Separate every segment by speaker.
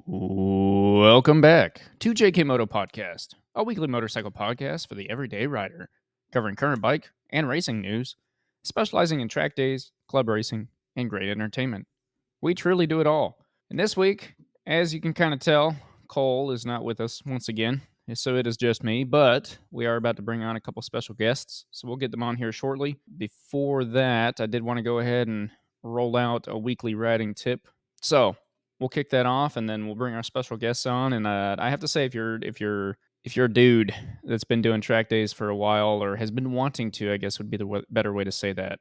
Speaker 1: Welcome back to JKMoto Podcast, a weekly motorcycle podcast for the everyday rider, covering current bike and racing news, specializing in track days, club racing, and great entertainment. We truly do it all. And this week, as you can kind of tell, Cole is not with us once again, so it is just me, but we are about to bring on a couple special guests, so we'll get them on here shortly. Before that, I did want to go ahead and roll out a weekly riding tip. So, we'll kick that off, and then we'll bring our special guests on. And I have to say, if you're a dude that's been doing track days for a while or has been wanting to, I guess would be the better way to say that,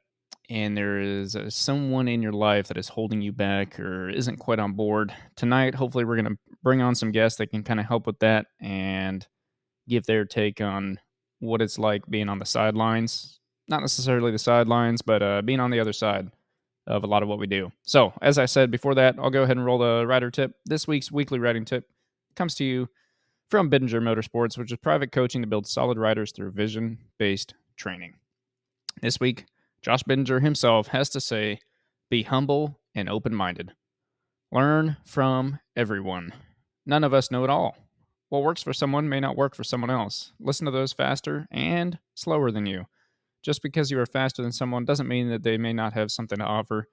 Speaker 1: and there is someone in your life that is holding you back or isn't quite on board tonight, hopefully we're going to bring on some guests that can kind of help with that and give their take on what it's like being on the sidelines. Not necessarily the sidelines, but being on the other side of a lot of what we do. So, as I said before that, I'll go ahead and roll the rider tip. This week's weekly riding tip comes to you from Bittinger Motorsports, which is private coaching to build solid riders through vision-based training. This week, Josh Bittinger himself has to say, be humble and open-minded. Learn from everyone. None of us know it all. What works for someone may not work for someone else. Listen to those faster and slower than you. Just because you are faster than someone doesn't mean that they may not have something to offer.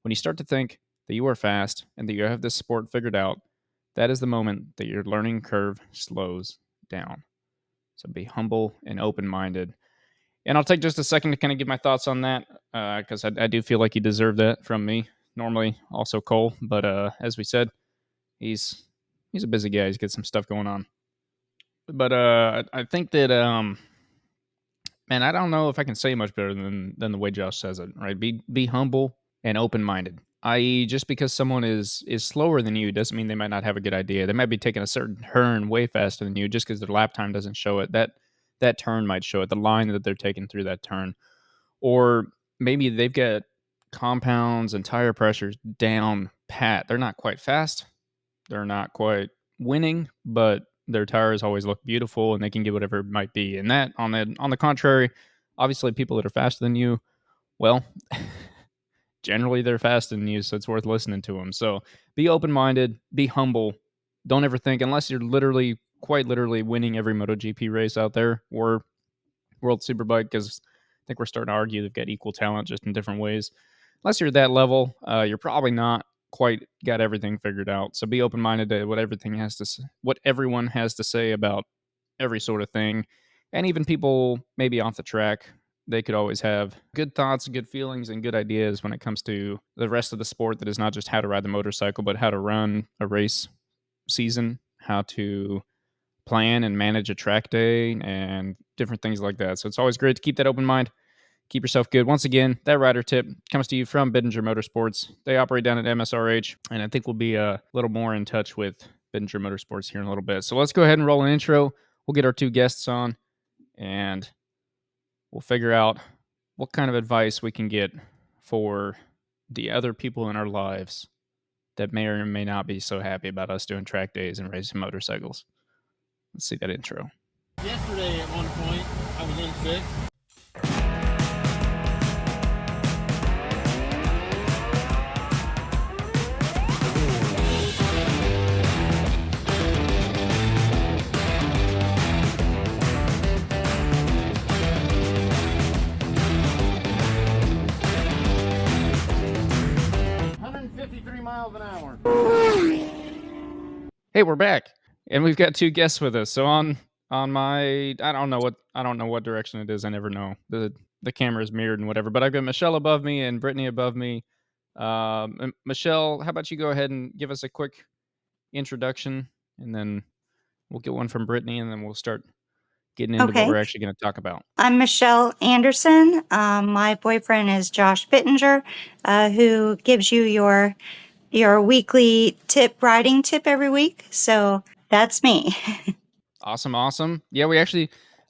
Speaker 1: When you start to think that you are fast and that you have this sport figured out, that is the moment that your learning curve slows down. So be humble and open-minded. And I'll take just a second to kind of give my thoughts on that because I do feel like you deserve that from me. Normally, also Cole, but as we said, he's a busy guy. He's got some stuff going on. But I think that man, I don't know if I can say much better than the way Josh says it. Right? Be humble and open-minded. I.e., just because someone is slower than you doesn't mean they might not have a good idea. They might be taking a certain turn way faster than you just because their lap time doesn't show it. That turn might show it, the line that they're taking through that turn. Or maybe they've got compounds and tire pressures down pat. They're not quite fast. They're not quite winning, but their tires always look beautiful and they can get whatever it might be. And that, on the contrary, obviously people that are faster than you, well, generally they're faster than you, so it's worth listening to them. So be open-minded, be humble. Don't ever think, unless you're quite literally winning every MotoGP race out there or World Superbike, because I think we're starting to argue they've got equal talent just in different ways. Unless you're at that level, you're probably not quite got everything figured out. So be open-minded to what everyone has to say about every sort of thing. And even people maybe off the track, they could always have good thoughts, good feelings, and good ideas when it comes to the rest of the sport that is not just how to ride the motorcycle, but how to run a race season, how to plan and manage a track day, and different things like that. So it's always great to keep that open mind. Keep yourself good. Once again, that rider tip comes to you from Bittinger Motorsports. They operate down at MSRH, and I think we'll be a little more in touch with Bittinger Motorsports here in a little bit. So let's go ahead and roll an intro. We'll get our two guests on, and we'll figure out what kind of advice we can get for the other people in our lives that may or may not be so happy about us doing track days and racing motorcycles. Let's see that intro.
Speaker 2: Yesterday at one point, I was in sick. Miles an hour.
Speaker 1: Hey, we're back, and we've got two guests with us. So on my, I don't know what direction it is. I never know. The camera is mirrored and whatever. But I've got Michelle above me and Brittany above me. Michelle, how about you go ahead and give us a quick introduction, and then we'll get one from Brittany, and then we'll start getting into what we're actually going to talk about.
Speaker 3: I'm Michelle Anderson. My boyfriend is Josh Bittinger, who gives you your weekly riding tip every week. So that's me.
Speaker 1: Awesome. Yeah,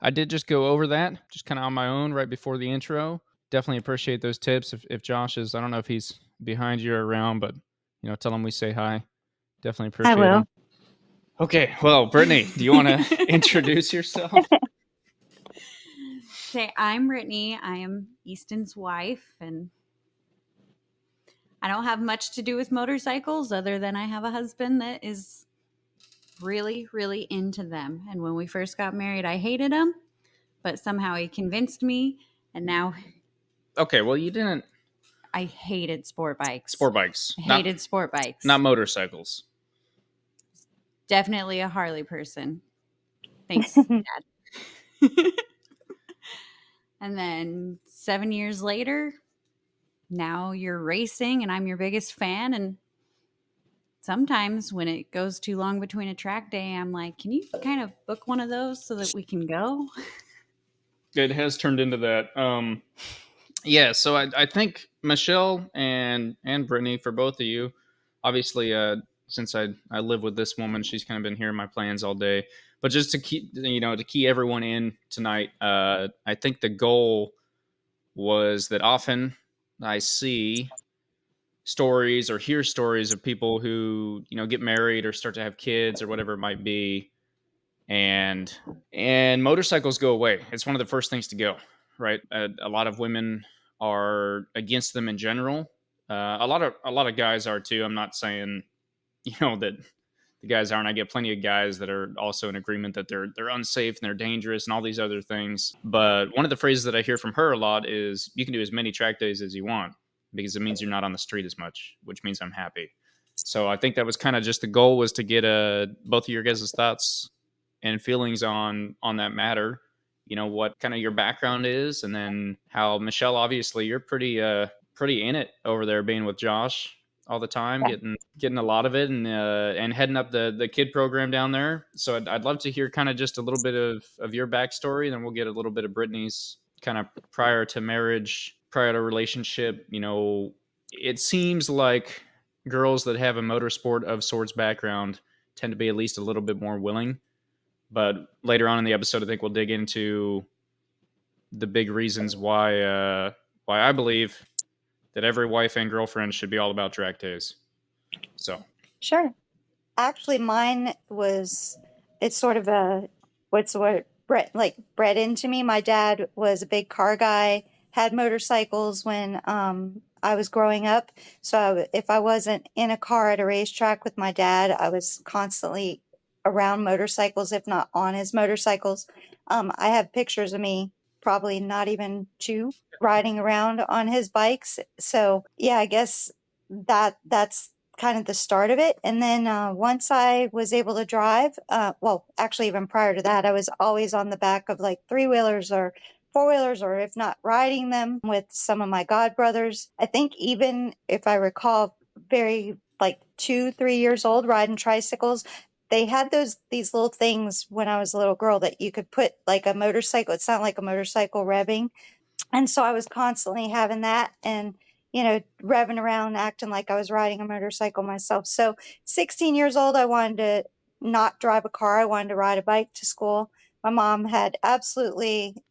Speaker 1: I did just go over that, just kind of on my own right before the intro. Definitely appreciate those tips. If Josh is, I don't know if he's behind you or around, but tell him we say hi. Definitely appreciate him. Okay, well, Brittany, do you want to introduce yourself?
Speaker 4: Okay, I'm Brittany. I am Easton's wife, and I don't have much to do with motorcycles other than I have a husband that is really, really into them. And when we first got married, I hated him, but somehow he convinced me. And now
Speaker 1: Okay, well, you didn't
Speaker 4: I hated sport bikes.
Speaker 1: sport bikes,
Speaker 4: I hated sport bikes.
Speaker 1: not motorcycles.
Speaker 4: Definitely a Harley person. Thanks, Dad. And then 7 years later, now you're racing and I'm your biggest fan. And sometimes when it goes too long between a track day, I'm like, can you kind of book one of those so that we can go?
Speaker 1: It has turned into that. Yeah, so I think Michelle and Brittany, for both of you, obviously, since I live with this woman, she's kind of been here in my plans all day. But just to key everyone in tonight, I think the goal was that often I see stories or hear stories of people who get married or start to have kids or whatever it might be, and motorcycles go away. It's one of the first things to go, right? A lot of women are against them in general. A lot of guys are too. I'm not saying that the guys aren't. I get plenty of guys that are also in agreement that they're unsafe and they're dangerous and all these other things. But one of the phrases that I hear from her a lot is, "You can do as many track days as you want because it means you're not on the street as much, which means I'm happy." So I think that was kind of just the goal, was to get both of your guys' thoughts and feelings on that matter. What kind of your background is, and then how, Michelle, obviously you're pretty in it over there, being with Josh all the time, getting a lot of it, and heading up the kid program down there. So I'd love to hear kind of just a little bit of your backstory, and then we'll get a little bit of Brittany's kind of prior to marriage, prior to relationship. It seems like girls that have a motorsport of sorts background tend to be at least a little bit more willing. But later on in the episode, I think we'll dig into the big reasons why I believe that every wife and girlfriend should be all about track days. So
Speaker 3: Sure. Actually, mine was, it's sort of a, what's the word, bred into me. My dad was a big car guy, had motorcycles when I was growing up. So if I wasn't in a car at a racetrack with my dad, I was constantly around motorcycles, if not on his motorcycles. I have pictures of me, probably not even two, riding around on his bikes. So yeah, I guess that's kind of the start of it. And then once I was able to drive, well, actually, even prior to that, I was always on the back of like three wheelers or four wheelers, or if not riding them with some of my god brothers. I think even if I recall, very like 2, 3 years old, riding tricycles. They had these little things when I was a little girl that you could put like a motorcycle. It sounded like a motorcycle revving, and so I was constantly having that and, revving around, acting like I was riding a motorcycle myself. So 16 years old, I wanted to not drive a car. I wanted to ride a bike to school. My mom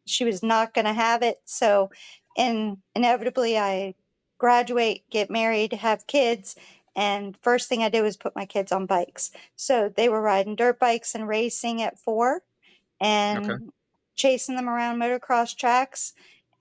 Speaker 3: she was not going to have it. So inevitably I graduate, get married, have kids. And first thing I did was put my kids on bikes. So they were riding dirt bikes and racing at 4,
Speaker 1: okay,
Speaker 3: and chasing them around motocross tracks.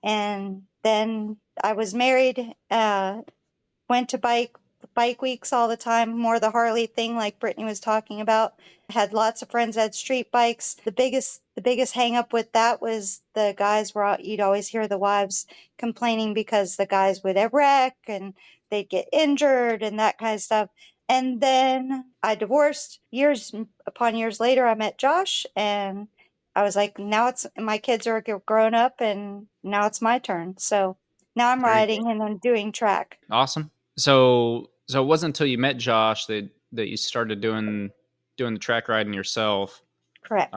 Speaker 3: And then I was married, went to bike weeks all the time, more the Harley thing like Brittany was talking about. Had lots of friends that had street bikes. The biggest hang up with that was the guys you'd always hear the wives complaining because the guys would have wreck and they'd get injured and that kind of stuff. And then I divorced. Years upon years later, I met Josh, and I was like, now it's my kids are grown up, and now it's my turn. So now I'm
Speaker 1: there you go.
Speaker 3: riding and I'm doing track.
Speaker 1: Awesome. So it wasn't until you met Josh that you started doing the track riding yourself.
Speaker 3: Correct.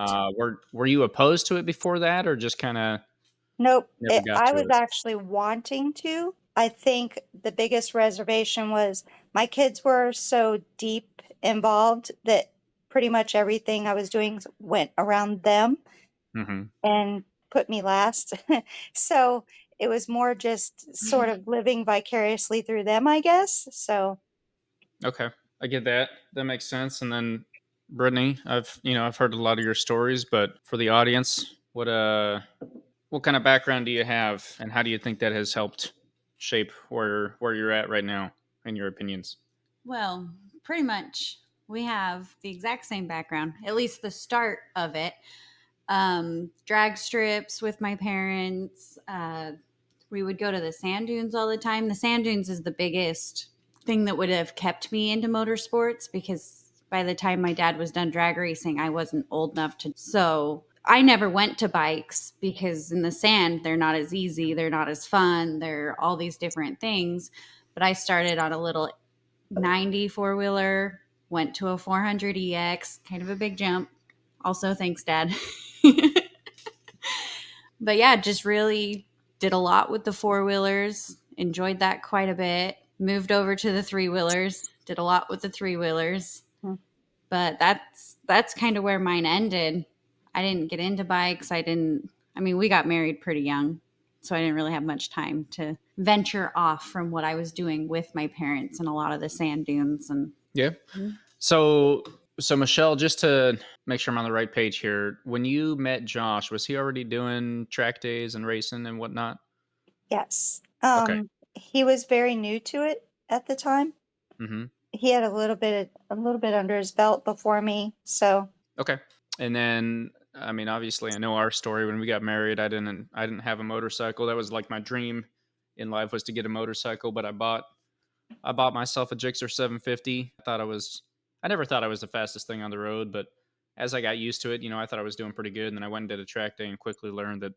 Speaker 1: Were you opposed to it before that, or just kind of
Speaker 3: Nope.
Speaker 1: never got
Speaker 3: I
Speaker 1: to
Speaker 3: was
Speaker 1: it?
Speaker 3: actually wanting to. I think the biggest reservation was my kids were so deep involved that pretty much everything I was doing went around them
Speaker 1: Mm-hmm.
Speaker 3: and put me last. So it was more just sort of living vicariously through them, I guess. So
Speaker 1: Okay, I get that. That makes sense. And then Brittany, I've heard a lot of your stories, but for the audience, what kind of background do you have, and how do you think that has helped shape where you're at right now, in your opinions?
Speaker 4: Well, pretty much We have the exact same background, at least the start of it. Drag strips with my parents. We would go to the sand dunes all the time. The sand dunes is the biggest thing that would have kept me into motorsports, because by the time my dad was done drag racing, I wasn't old enough to. So I never went to bikes, because in the sand, they're not as easy. They're not as fun. They're all these different things. But I started on a little 90 four-wheeler, went to a 400 EX, kind of a big jump. Also, thanks, Dad. But yeah, just really did a lot with the four-wheelers, enjoyed that quite a bit. Moved over to the three-wheelers, did a lot with the three-wheelers. But that's kind of where mine ended. I didn't get into bikes. We got married pretty young, so I didn't really have much time to venture off from what I was doing with my parents and a lot of the sand dunes. And
Speaker 1: Yeah. So Michelle, just to make sure I'm on the right page here, when you met Josh, was he already doing track days and racing and whatnot?
Speaker 3: Yes.
Speaker 1: Okay.
Speaker 3: He was very new to it at the time.
Speaker 1: Mm-hmm.
Speaker 3: He had a little bit under his belt before me, so
Speaker 1: Okay. And then, obviously, I know our story. When we got married, I didn't have a motorcycle. That was like my dream in life, was to get a motorcycle. But I bought myself a Gixxer 750. I never thought I was the fastest thing on the road, but as I got used to it, I thought I was doing pretty good. And then I went and did a track day and quickly learned that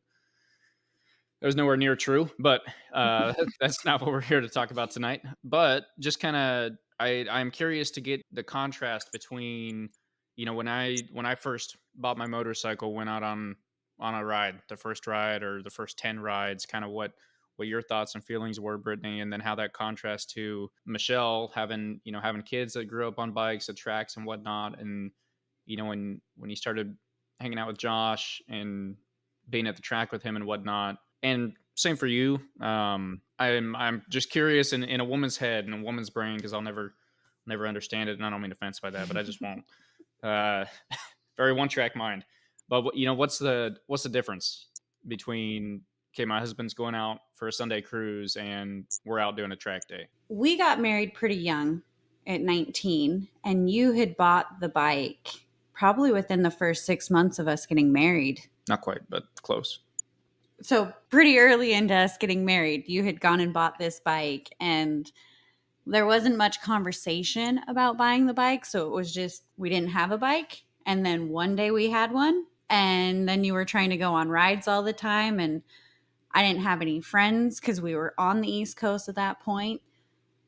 Speaker 1: it was nowhere near true. But that's not what we're here to talk about tonight. But just kind of, I'm curious to get the contrast between, when I first bought my motorcycle, went out on a ride, the first ride or the first 10 rides, kind of what your thoughts and feelings were, Brittany, and then how that contrasts to Michelle having kids that grew up on bikes at tracks and whatnot. And, when you started hanging out with Josh and being at the track with him and whatnot. And same for you. I'm just curious in a woman's head and a woman's brain, because I'll never understand it, and I don't mean to offense by that, but I just won't. Very one track mind. But what's the difference between, okay, my husband's going out for a Sunday cruise and we're out doing a track day?
Speaker 4: we got married pretty young at 19, and you had bought the bike probably within the first 6 months of us getting married.
Speaker 1: Not quite, but close.
Speaker 4: So pretty early into us getting married, you had gone and bought this bike, and there wasn't much conversation about buying the bike. So it was just, we didn't have a bike. And then one day we had one, and then you were trying to go on rides all the time. And I didn't have any friends because we were on the East Coast at that point.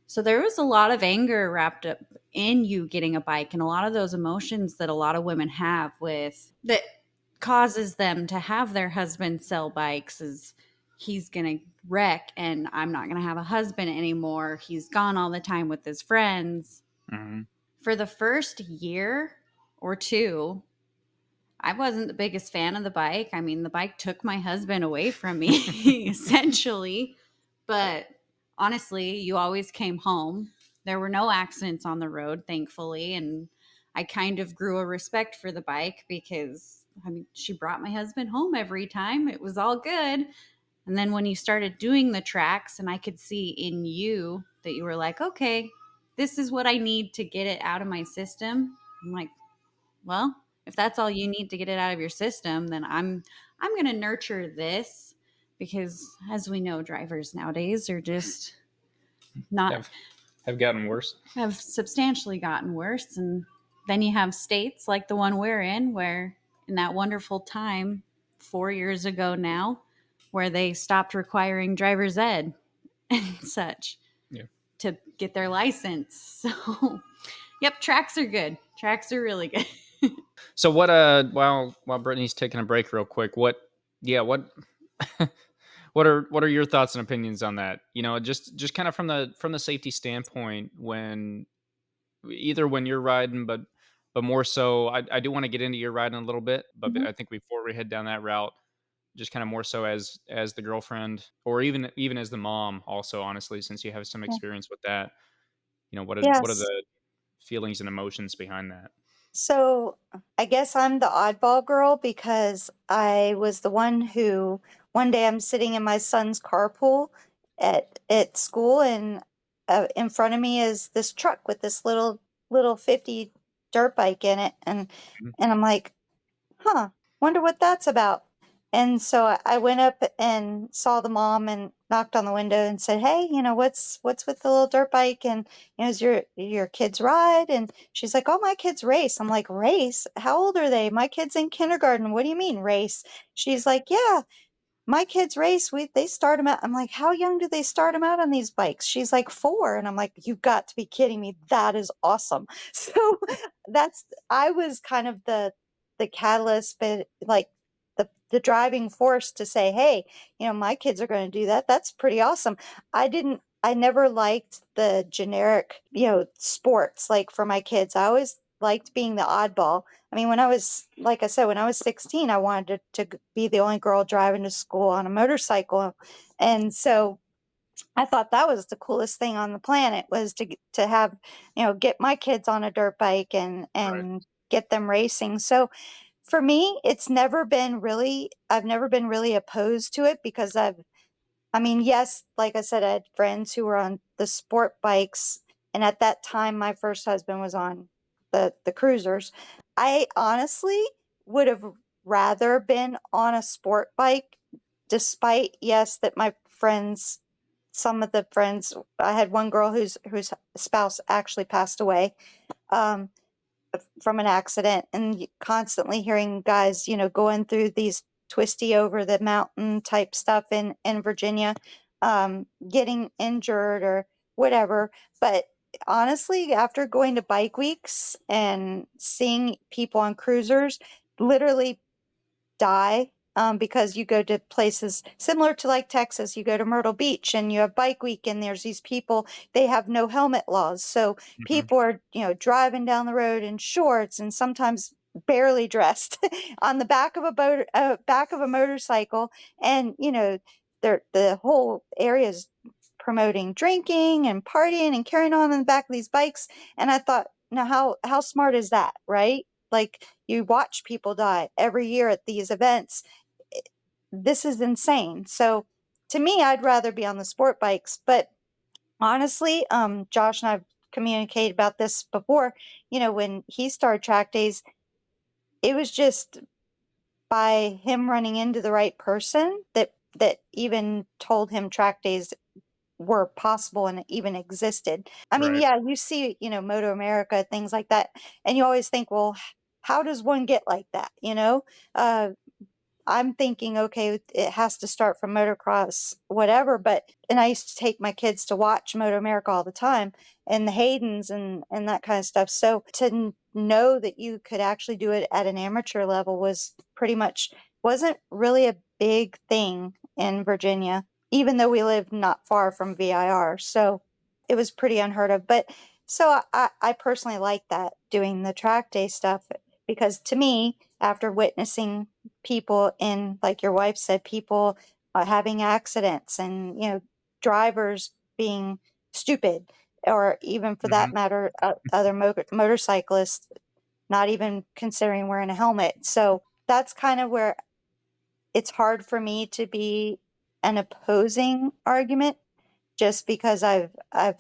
Speaker 4: So there was a lot of anger wrapped up in you getting a bike, and a lot of those emotions that a lot of women have with that causes them to have their husband sell bikes is, he's going to wreck and I'm not going to have a husband anymore. He's gone all the time with his friends.
Speaker 1: Mm-hmm.
Speaker 4: For the first year or two, I wasn't the biggest fan of the bike. The bike took my husband away from me, essentially. But honestly, you always came home. There were no accidents on the road, thankfully. And I kind of grew a respect for the bike, because she brought my husband home every time. It was all good. And then when you started doing the tracks, and I could see in you that you were like, okay, this is what I need to get it out of my system. I'm like, well, if that's all you need to get it out of your system, then I'm going to nurture this, because as we know, drivers nowadays are just not
Speaker 1: have gotten worse.
Speaker 4: Have substantially gotten worse. And then you have states like the one we're in, where in that wonderful time 4 years ago now, where they stopped requiring driver's ed and such to get their license. So yep, tracks are good. Tracks are really good.
Speaker 1: So what? While Brittany's taking a break, real quick, what what are your thoughts and opinions on that? Just kind of from the safety standpoint, when you're riding, but more so, I do want to get into your riding a little bit, but
Speaker 3: Mhm.
Speaker 1: I think before we head down that route, just kind of more so as the girlfriend, or even as the mom, also, honestly, since you have some
Speaker 3: Yeah.
Speaker 1: experience with that, what are
Speaker 3: Yes.
Speaker 1: the feelings and emotions behind that?
Speaker 3: So I guess I'm the oddball girl, because I was the one who one day I'm sitting in my son's carpool at school, and in front of me is this truck with this little 50 dirt bike in it, and
Speaker 1: Mhm.
Speaker 3: I'm like, huh, wonder what that's about. And so I went up and saw the mom and knocked on the window and said, "Hey, what's with the little dirt bike? And is your kids ride?" And she's like, "Oh, my kids race." I'm like, "Race? How old are they? My kid's in kindergarten. What do you mean race?" She's like, "Yeah, my kids race. They start them out." I'm like, "How young do they start them out on these bikes?" She's like, "4." And I'm like, "You've got to be kidding me. That is awesome." So I was kind of the catalyst, but like the driving force to say, "Hey, my kids are going to do that. That's pretty awesome." I never liked the generic, sports like for my kids. I always liked being the oddball. I mean, like I said, when I was 16, I wanted to be the only girl driving to school on a motorcycle. And so I thought that was the coolest thing on the planet, was to have, get my kids on a dirt bike and
Speaker 1: Right.
Speaker 3: get them racing. So for me, I've never been really opposed to it, because I mean, yes, like I said, I had friends who were on the sport bikes, and at that time, my first husband was on the cruisers. I honestly would have rather been on a sport bike, despite, yes, that my friends, some of the friends, I had one girl whose spouse actually passed away. Um, from an accident, and constantly hearing guys, going through these twisty over the mountain type stuff in Virginia, getting injured or whatever. But honestly, after going to bike weeks and seeing people on cruisers literally die, because you go to places similar to like Texas, you go to Myrtle Beach and you have bike week, and there's these people, they have no helmet laws. So
Speaker 1: Mhm.
Speaker 3: people are, driving down the road in shorts and sometimes barely dressed on the back of a motorcycle. And, the whole area is promoting drinking and partying and carrying on in the back of these bikes. And I thought, now how smart is that, right? Like, you watch people die every year at these events. I- This is insane. So to me, I'd rather be on the sport bikes. But honestly, Josh and I've communicated about this before. When he started track days, it was just by him running into the right person that even told him track days were possible and even existed. I mean,
Speaker 1: Right.
Speaker 3: yeah, you see, Moto America, things like that, and you always think, well, how does one get like that? Uh, I'm thinking, okay, it has to start from motocross, whatever. And I used to take my kids to watch Moto America all the time, and the Haydens and that kind of stuff. So to know that you could actually do it at an amateur level wasn't really a big thing in Virginia, even though we lived not far from VIR. So it was pretty unheard of. But so I personally like that, doing the track day stuff, because to me, after witnessing people in, like your wife said, people having accidents, and drivers being stupid, or even for that
Speaker 1: Mhm.
Speaker 3: matter, other motorcyclists not even considering wearing a helmet. So that's kind of where it's hard for me to be an opposing argument, just because I've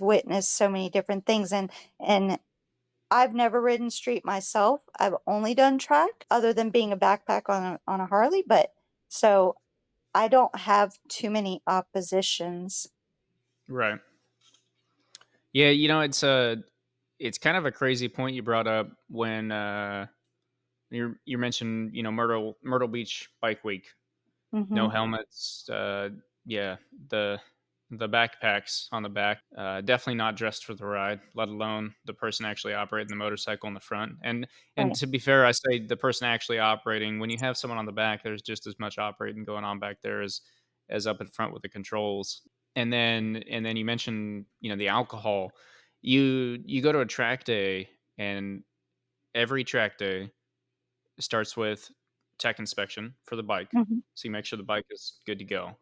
Speaker 3: witnessed so many different things. And I've never ridden street myself. I've only done track, other than being a backpack on a Harley. But so I don't have too many oppositions.
Speaker 1: Right. Yeah, it's kind of a crazy point you brought up when you mentioned, Myrtle Beach Bike Week. No
Speaker 3: Hmm.
Speaker 1: helmets. Yeah, the the backpacks on the back. Definitely not dressed for the ride, let alone the person actually operating the motorcycle in the front. And
Speaker 3: Right.
Speaker 1: to be fair, I say the person actually operating. When you have someone on the back, there's just as much operating going on back there as up in front with the controls. And then you mentioned, the alcohol. You go to a track day, and every track day starts with tech inspection for the bike.
Speaker 3: Hmm.
Speaker 1: So you make sure the bike is good to go.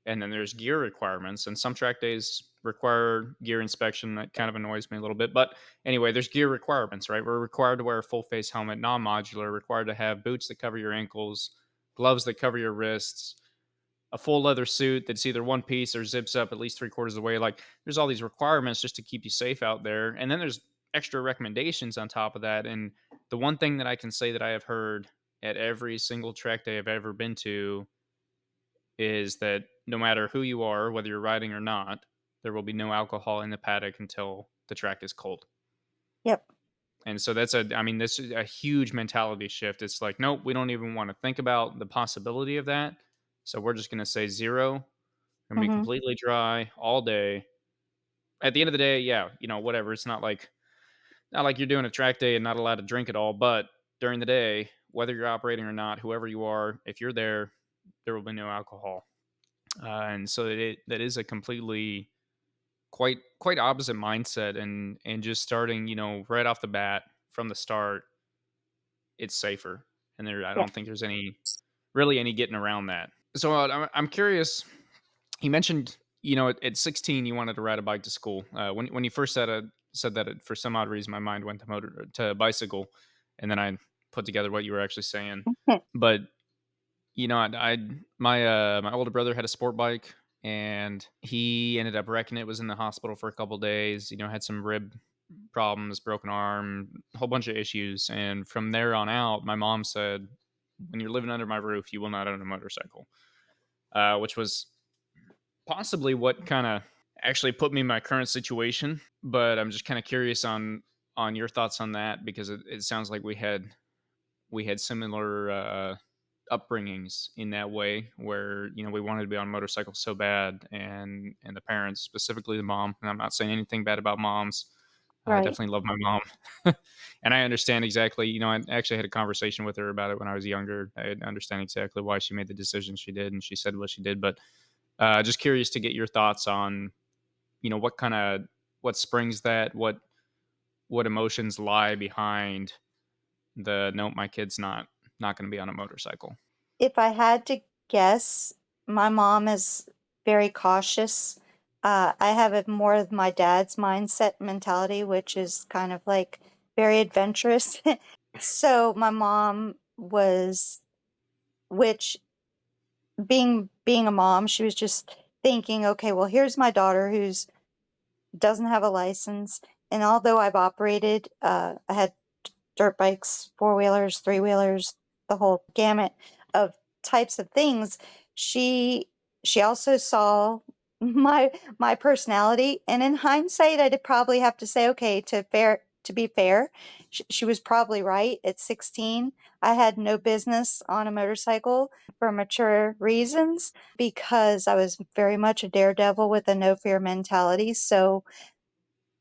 Speaker 1: And then there's gear requirements, and some track days require gear inspection. That kind of annoys me a little bit. But anyway, there's gear requirements, right? We're required to wear a full face helmet, non modular, required to have boots that cover your ankles, gloves that cover your wrists, a full leather suit that's either one piece or zips up at least three quarters of the way. Like, there's all these requirements just to keep you safe out there. And then there's extra recommendations on top of that. And the one thing that I can say that I have heard at every single track day I've ever been to is that no matter who you are, whether you're riding or not, there will be no alcohol in the paddock until the track is cold.
Speaker 3: Yep.
Speaker 1: And so this is a huge mentality shift. It's like, nope, we don't even want to think about the possibility of that. So we're just going to say zero and be
Speaker 3: Hmm.
Speaker 1: completely dry all day. At the end of the day, yeah, whatever. It's not like you're doing a track day and not allowed to drink at all. But during the day, whether you're operating or not, whoever you are, if you're there will be no alcohol. And so that is a completely quite opposite mindset, and just starting, right off the bat from the start, it's safer. And I
Speaker 3: Yeah.
Speaker 1: don't think there's any getting around that. So I'm curious. You mentioned, at 16 you wanted to ride a bike to school. When you first said that, for some odd reason my mind went to bicycle, and then I put together what you were actually saying. But my older brother had a sport bike, and he ended up wrecking it. Was in the hospital for a couple days. Had some rib problems, broken arm, a whole bunch of issues. And from there on out, my mom said, "When you're living under my roof, you will not own a motorcycle," which was possibly what kind of actually put me in my current situation. But I'm just kind of curious on your thoughts on that, because it sounds like we had similar upbringings in that way, where we wanted to be on motorcycles so bad, and the parents, specifically the mom. And I'm not saying anything bad about moms. I
Speaker 3: Right.
Speaker 1: definitely love my mom. And I understand exactly. I actually had a conversation with her about it when I was younger. I understand exactly why she made the decision she did, and she said what she did. But just curious to get your thoughts on what springs that, what emotions lie behind the nope, my kid's not going to be on a motorcycle.
Speaker 3: If I had to guess, my mom is very cautious. I have a more of my dad's mindset mentality, which is kind of like very adventurous. So my mom was, which being a mom, she was just thinking, okay, well, here's my daughter who's doesn't have a license, and although I've operated, I had dirt bikes, four-wheelers, three-wheelers, the whole gamut of types of things. She she also saw my personality, and in hindsight, I'd probably have to say, okay, to be fair, she was probably right. At 16, I had no business on a motorcycle for mature reasons because I was very much a daredevil with a no fear mentality. So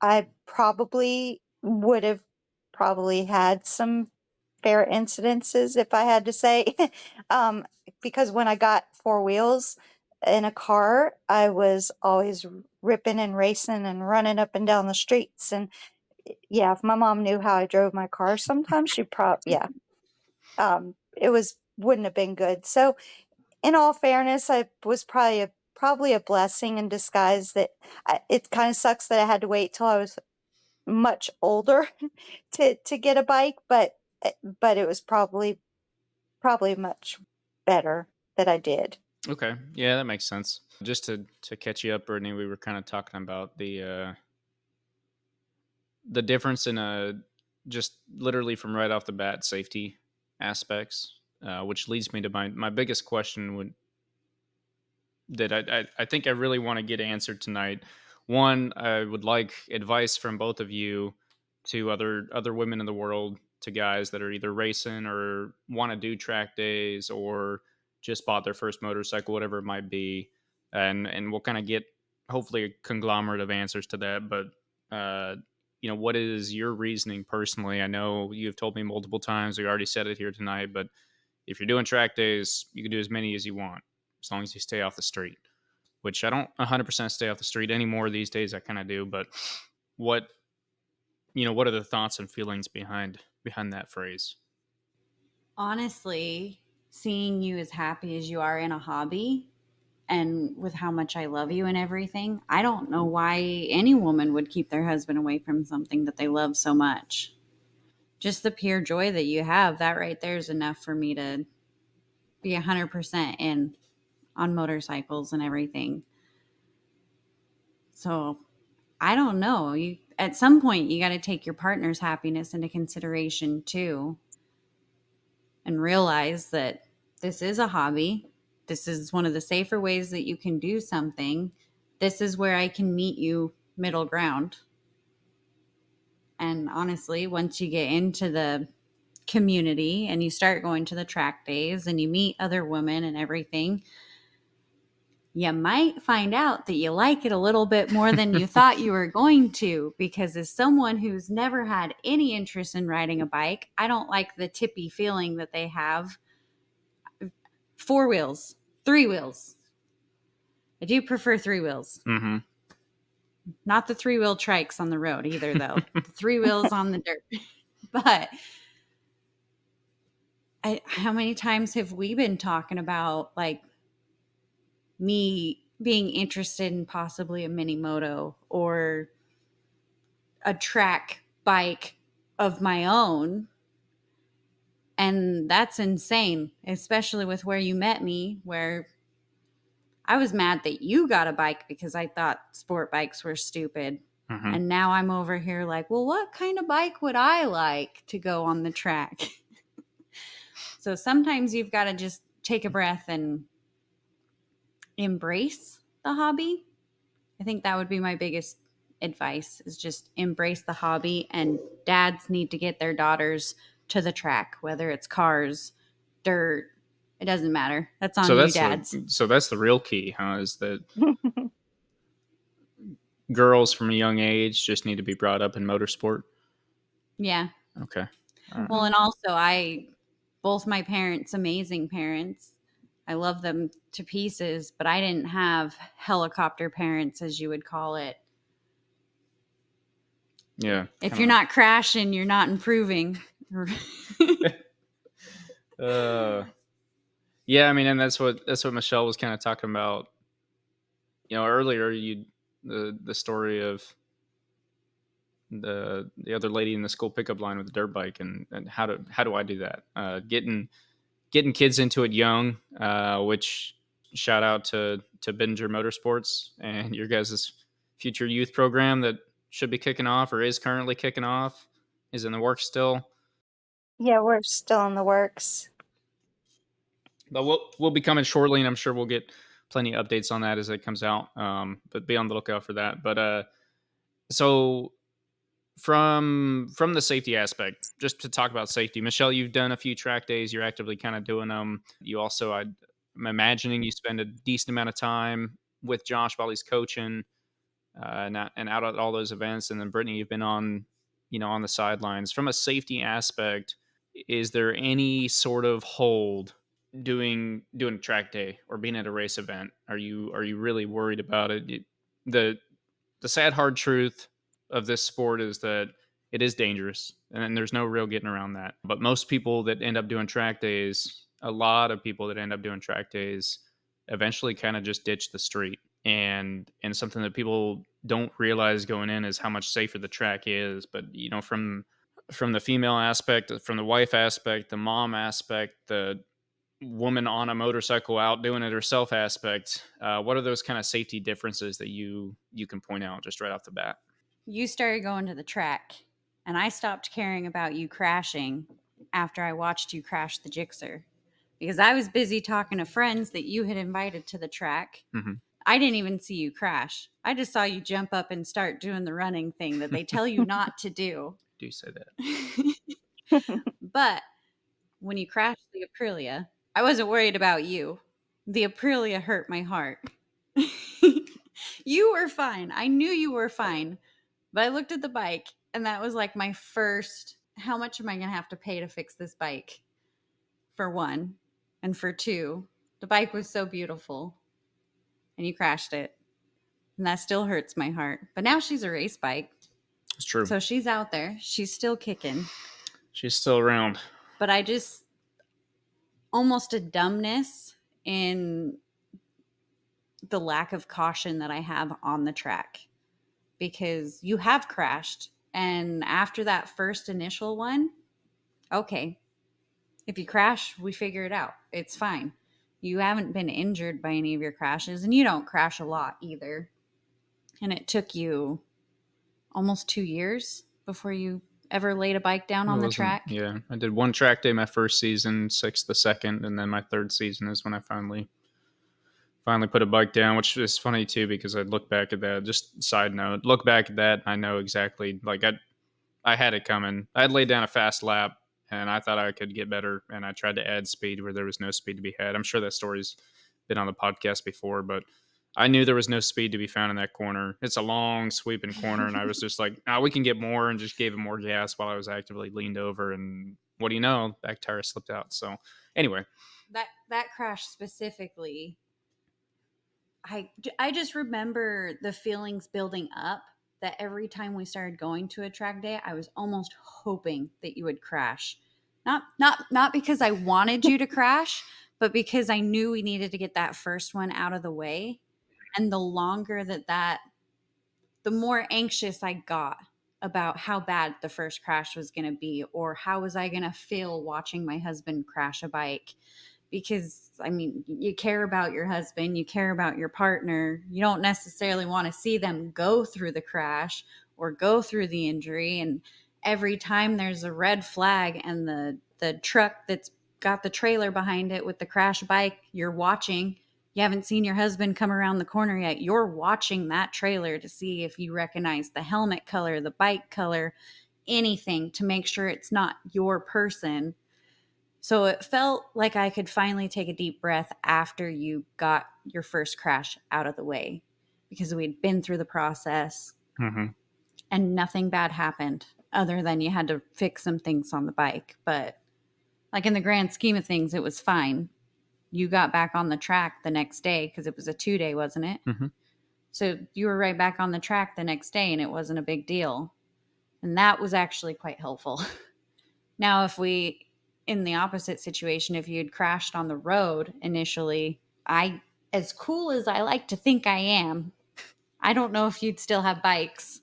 Speaker 3: I probably would have probably had some fair incidences if I had to say. um, because when I got four wheels in a car, I was always ripping and racing and running up and down the streets. And yeah, if my mom knew how I drove my car, sometimes she yeah, it wouldn't have been good. So in all fairness, I was probably a blessing in disguise that it kind of sucks that I had to wait till I was much older to get a bike, but it was probably much better that I did.
Speaker 1: Okay, yeah, that makes sense. Just to catch you up, Brittany, we were kind of talking about the difference in just literally from right off the bat safety aspects, which leads me to my biggest question that I think I really want to get answered tonight. One, I would like advice from both of you to other women in the world, to guys that are either racing or want to do track days, or just bought their first motorcycle, whatever it might be. And we'll kind of get hopefully a conglomerate of answers to that. But what is your reasoning personally? I know you've told me multiple times, we already said it here tonight, but if you're doing track days, you can do as many as you want, as long as you stay off the street, which I don't 100% stay off the street anymore these days. I kind of do. But what, what are the thoughts and feelings behind that phrase?
Speaker 4: Honestly, seeing you as happy as you are in a hobby and with how much I love you and everything, I don't know why any woman would keep their husband away from something that they love so much. Just the pure joy that you have, that right there is enough for me to be 100% in on motorcycles and everything. So I don't know. at some point you got to take your partner's happiness into consideration too, and realize that this is a hobby. This is one of the safer ways that you can do something. This is where I can meet you middle ground. And honestly, once you get into the community and you start going to the track days and you meet other women and everything, you might find out that you like it a little bit more than you thought you were going to, because as someone who's never had any interest in riding a bike, I don't like the tippy feeling that they have. 4 wheels, 3 wheels. I do prefer 3 wheels.
Speaker 1: Mm-hmm.
Speaker 4: Not the 3-wheel trikes on the road either, though. The 3 wheels on the dirt. But how many times have we been talking about, like, me being interested in possibly a mini moto or a track bike of my own? And that's insane, especially with where you met me, where I was mad that you got a bike because I thought sport bikes were stupid.
Speaker 1: Mm-hmm.
Speaker 4: And now I'm over here like, well, what kind of bike would I like to go on the track? So sometimes you've got to just take a breath and embrace the hobby. I think that would be my biggest advice, is just embrace the hobby. And dads need to get their daughters to the track, whether it's cars, dirt, it doesn't matter. That's on you, dads.
Speaker 1: So that's the real key, huh? Is that girls from a young age just need to be brought up in motorsport?
Speaker 4: Yeah.
Speaker 1: Okay.
Speaker 4: Well, and also both my parents, amazing parents. I love them to pieces, but I didn't have helicopter parents, as you would call it.
Speaker 1: Yeah.
Speaker 4: If you're not crashing, you're not improving.
Speaker 1: Yeah, I mean, and that's what Michelle was kind of talking about, earlier. The story of the other lady in the school pickup line with the dirt bike, and how do I do that? Getting kids into it young, which shout out to Binger Motorsports and your guys' future youth program that should be kicking off, or is currently kicking off, is in the works still.
Speaker 3: Yeah, we're still in the works.
Speaker 1: But we'll be coming shortly, and I'm sure we'll get plenty of updates on that as it comes out. But be on the lookout for that. But so from the safety aspect, just to talk about safety, Michelle, you've done a few track days. You're actively kind of doing them. You also, I'm imagining, you spend a decent amount of time with Josh while he's coaching, and out at all those events. And then Brittany, you've been on the sidelines. From a safety aspect, is there any sort of hold doing track day or being at a race event? Are you really worried about it? The sad hard truth of this sport is that it is dangerous, and there's no real getting around that. But most people that end up doing track days, a lot of people that end up doing track days, eventually kind of just ditch the street. And something that people don't realize going in is how much safer the track is. But from the female aspect, from the wife aspect, the mom aspect, the woman on a motorcycle out doing it herself aspect, what are those kind of safety differences that you can point out just right off the bat?
Speaker 4: You started going to the track, and I stopped caring about you crashing after I watched you crash the Gixxer, because I was busy talking to friends that you had invited to the track.
Speaker 1: Mm-hmm.
Speaker 4: I didn't even see you crash. I just saw you jump up and start doing the running thing that they tell you not to do.
Speaker 1: Do say that.
Speaker 4: But when you crashed the Aprilia, I wasn't worried about you. The Aprilia hurt my heart. You were fine. I knew you were fine. But I looked at the bike, and that was like my first, how much am I going to have to pay to fix this bike? For one. And for two, the bike was so beautiful. And you crashed it. And that still hurts my heart. But now she's a race bike.
Speaker 1: It's true.
Speaker 4: So she's out there. She's still kicking.
Speaker 1: She's still around.
Speaker 4: But I just, almost a dumbness in the lack of caution that I have on the track. Because you have crashed. And after that first initial one, okay, if you crash, we figure it out. It's fine. You haven't been injured by any of your crashes, and you don't crash a lot either. And it took you almost 2 years before you ever laid a bike down on the track.
Speaker 1: Yeah, I did one track day my first season, 6 the second, and then my third season is when I finally put a bike down, which is funny too because I look back at that. Just side note, look back at that, and I know exactly like I had it coming. I had laid down a fast lap, and I thought I could get better, and I tried to add speed where there was no speed to be had. I'm sure that story's been on the podcast before, but I knew there was no speed to be found in that corner. It's a long sweeping corner, and I was just like, "Ah, we can get more," and just gave it more gas while I was actively leaned over. And what do you know, back tire slipped out. So anyway,
Speaker 4: That crash specifically, I just remember the feelings building up that every time we started going to a track day, I was almost hoping that you would crash. Not because I wanted you to crash, but because I knew we needed to get that first one out of the way. And the longer the more anxious I got about how bad the first crash was going to be, or how was I going to feel watching my husband crash a bike. Because I mean, you care about your husband, you care about your partner. You don't necessarily want to see them go through the crash or go through the injury. And every time there's a red flag and the truck that's got the trailer behind it with the crash bike, you're watching. You haven't seen your husband come around the corner yet. You're watching that trailer to see if you recognize the helmet color, the bike color, anything to make sure it's not your person. So it felt like I could finally take a deep breath after you got your first crash out of the way because we'd been through the process and nothing bad happened other than you had to fix some things on the bike. But like in the grand scheme of things, it was fine. You got back on the track the next day because it was a 2-day, wasn't it?
Speaker 1: Mm-hmm.
Speaker 4: So you were right back on the track the next day and it wasn't a big deal. And that was actually quite helpful. Now, in the opposite situation, if you had crashed on the road initially, as cool as I like to think I am, I don't know if you'd still have bikes.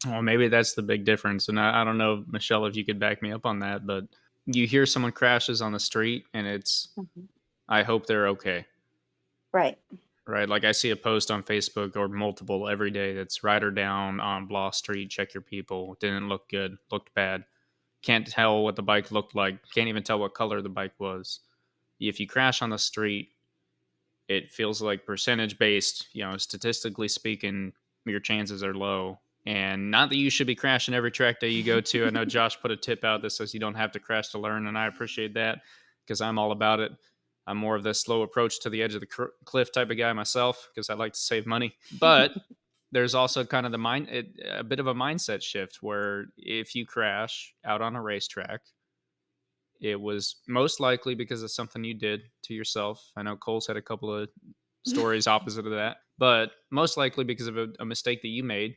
Speaker 1: Well, maybe that's the big difference. And I don't know, Michelle, if you could back me up on that, but you hear someone crashes on the street and it's, I hope they're okay.
Speaker 3: Right.
Speaker 1: Right. Like I see a post on Facebook or multiple every day that's rider down on Blah Street. Check your people. Didn't look good. Looked bad. Can't tell what the bike looked like. Can't even tell what color the bike was. If you crash on the street, it feels like percentage based, statistically speaking, your chances are low. And not that you should be crashing every track day you go to. I know Josh put a tip out that says you don't have to crash to learn, and I appreciate that because I'm all about it. I'm more of the slow approach to the edge of the cliff type of guy myself because I like to save money. But there's also kind of a bit of a mindset shift where if you crash out on a racetrack, it was most likely because of something you did to yourself. I know Cole's had a couple of stories opposite of that, but most likely because of a mistake that you made,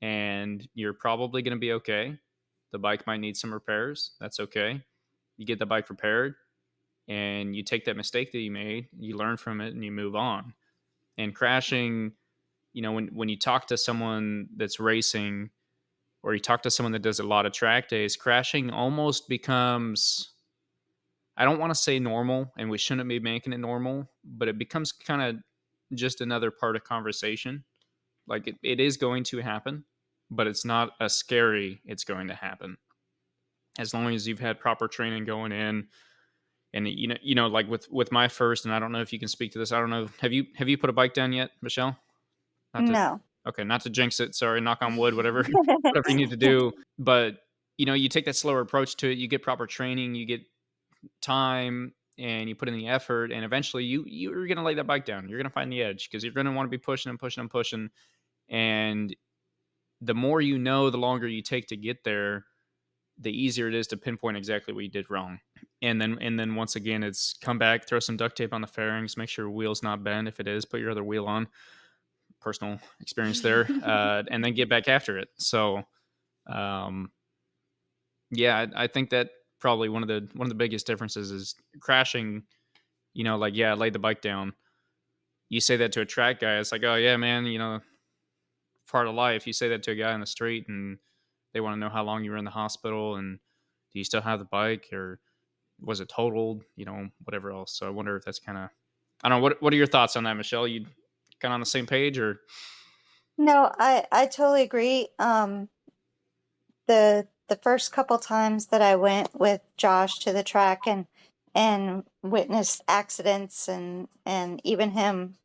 Speaker 1: and you're probably going to be okay. The bike might need some repairs. That's okay. You get the bike repaired and you take that mistake that you made, you learn from it, and you move on. And crashing, when you talk to someone that's racing or you talk to someone that does a lot of track days, crashing almost becomes, I don't want to say normal, and we shouldn't be making it normal, but it becomes kind of just another part of conversation. Like it is going to happen, but it's not a scary it's going to happen. As long as you've had proper training going in, and like with my first, and I don't know if you can speak to this. I don't know. Have you put a bike down yet, Michelle? Not to
Speaker 3: No.
Speaker 1: Okay, not to jinx it. Sorry, knock on wood, whatever whatever you need to do. But you take that slower approach to it. You get proper training. You get time, and you put in the effort, and eventually you're gonna lay that bike down. You're gonna find the edge because you're gonna want to be pushing and pushing and pushing. And the more the longer you take to get there, the easier it is to pinpoint exactly what you did wrong. And then once again, it's come back, throw some duct tape on the fairings, make sure your wheel's not bent. If it is, put your other wheel on. Personal experience there, and then get back after it. So, yeah, I think that probably one of the biggest differences is crashing. I laid the bike down. You say that to a track guy, it's like, oh yeah, man, part of life. You say that to a guy on the street, and they want to know how long you were in the hospital, and do you still have the bike, or was it totaled? Whatever else. So I wonder if that's kind of, I don't know. What are your thoughts on that, Michelle? You kind of on the same page, or?
Speaker 3: No, I totally agree. the first couple times that I went with Josh to the track and witnessed accidents and even him,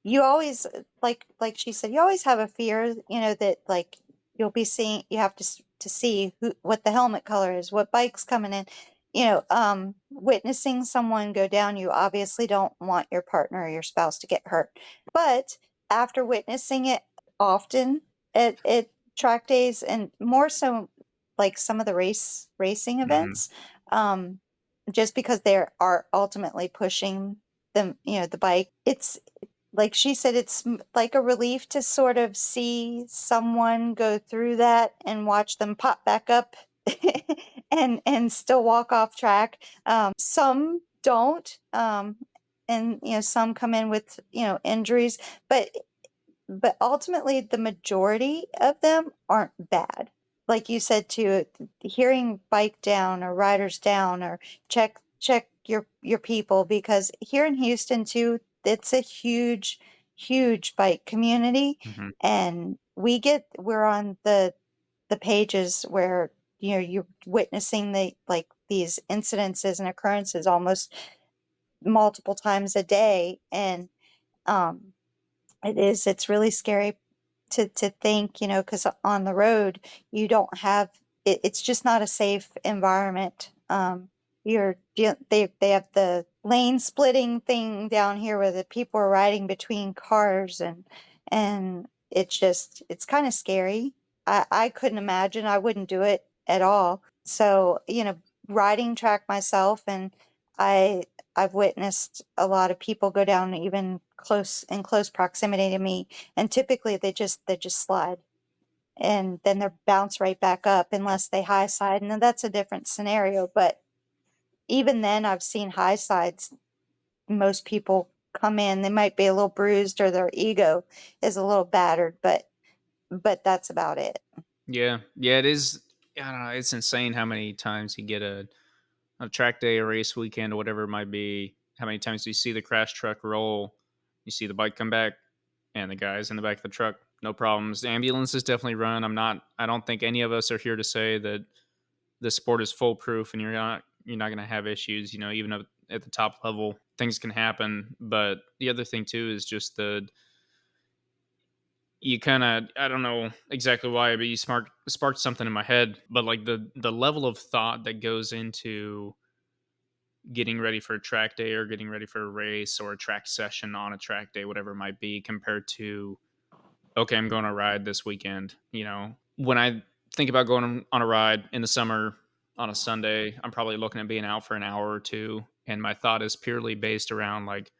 Speaker 3: you always, like she said, you always have a fear, that like you'll be seeing, you have to see what the helmet color is, what bike's coming in, witnessing someone go down. You obviously don't want your partner or your spouse to get hurt, but after witnessing it often at track days, and more so like some of the racing events, um just because they are ultimately pushing them, the bike, it's like she said, it's like a relief to sort of see someone go through that and watch them pop back up and still walk off track. Some don't, and some come in with injuries, but ultimately the majority of them aren't bad. Like you said too, hearing bike down or riders down, or check your people, because here in Houston too, it's a huge bike community,
Speaker 1: Mm-hmm.
Speaker 3: and we're on the pages where you're witnessing these incidences and occurrences almost multiple times a day, and um it's really scary to think, because on the road you don't have it's just not a safe environment. They have the lane splitting thing down here where the people are riding between cars, and it's kind of scary. I couldn't imagine. I wouldn't do it at all. So, riding track myself, and I I've witnessed a lot of people go down even close proximity to me, and typically they just slide, and then they bounce right back up unless they high side, and then that's a different scenario. But even then, I've seen high sides. Most people come in, they might be a little bruised or their ego is a little battered, but that's about it.
Speaker 1: Yeah, it is. I don't know. It's insane how many times you get a track day, a race weekend, or whatever it might be. How many times you see the crash truck roll, you see the bike come back, and the guys in the back of the truck, no problems. The ambulance is definitely run. I don't think any of us are here to say that the sport is foolproof and you're not going to have issues. Even at the top level, things can happen. But the other thing too is just you kind of, I don't know exactly why, but you sparked something in my head. But like the level of thought that goes into getting ready for a track day or getting ready for a race or a track session on a track day, whatever it might be, compared to, okay, I'm going to ride this weekend. When I think about going on a ride in the summer on a Sunday, I'm probably looking at being out for an hour or two. And my thought is purely based around like,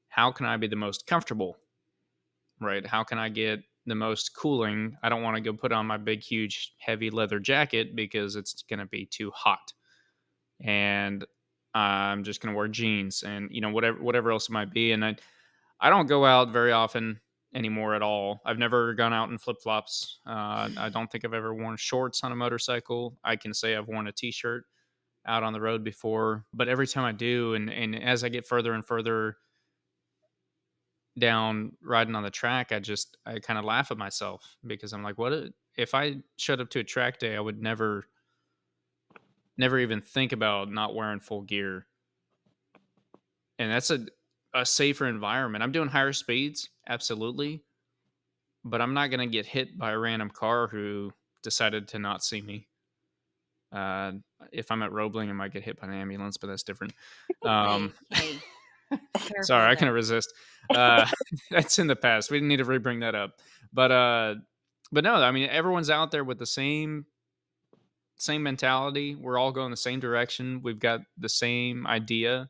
Speaker 1: how can I be the most comfortable, right? How can I get the most cooling? I don't want to go put on my big, huge, heavy leather jacket because it's going to be too hot. And I'm just going to wear jeans and, whatever else it might be. And I don't go out very often anymore at all. I've never gone out in flip flops. I don't think I've ever worn shorts on a motorcycle. I can say I've worn a t-shirt out on the road before, but every time I do, and as I get further and further down riding on the track, I kind of laugh at myself because I'm like, if I showed up to a track day, I would never even think about not wearing full gear. And that's a safer environment. I'm doing higher speeds, absolutely, but I'm not going to get hit by a random car who decided to not see me. Uh, if I'm at Roebling, I might get hit by an ambulance, but that's different.
Speaker 4: Hey,
Speaker 1: Sorry,
Speaker 4: careful
Speaker 1: I
Speaker 4: there.
Speaker 1: couldn't resist. That's in the past. We didn't need to re-bring that up. But no, I mean, everyone's out there with the same mentality. We're all going the same direction. We've got the same idea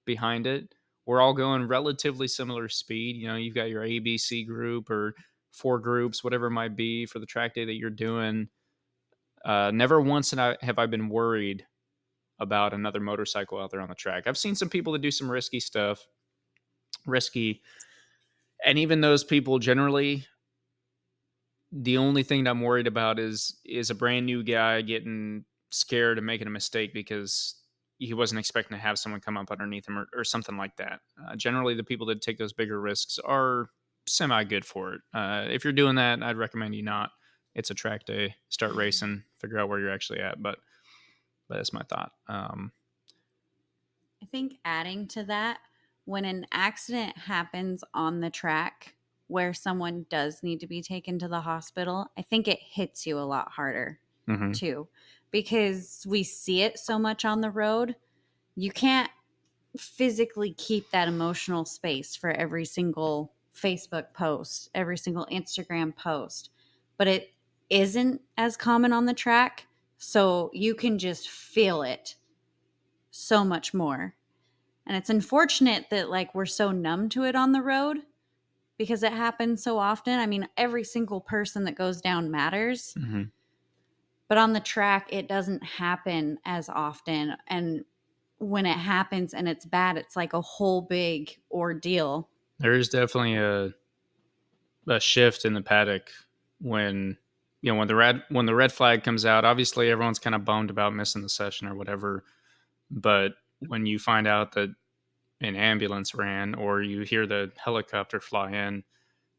Speaker 1: behind it. We're all going relatively similar speed. You've got your ABC group or 4 groups, whatever it might be for the track day that you're doing. Never once have I been worried about another motorcycle out there on the track. I've seen some people that do some risky stuff, and even those people generally, the only thing that I'm worried about is a brand new guy getting scared and making a mistake because he wasn't expecting to have someone come up underneath him or something like that. Generally, the people that take those bigger risks are semi good for it. If you're doing that, I'd recommend you not it's a track day, start racing, figure out where you're actually at. But that's my thought.
Speaker 4: I think adding to that, when an accident happens on the track where someone does need to be taken to the hospital, I think it hits you a lot harder
Speaker 1: Mhm.
Speaker 4: too, because we see it so much on the road. You can't physically keep that emotional space for every single Facebook post, every single Instagram post, but it isn't as common on the track. So you can just feel it so much more. And it's unfortunate that like we're so numb to it on the road because it happens so often. I mean, every single person that goes down matters,
Speaker 1: Mhm.
Speaker 4: but on the track, it doesn't happen as often. And when it happens and it's bad, it's like a whole big ordeal.
Speaker 1: There is definitely a shift in the paddock when when the red flag comes out. Obviously, everyone's kind of bummed about missing the session or whatever. But when you find out that an ambulance ran or you hear the helicopter fly in,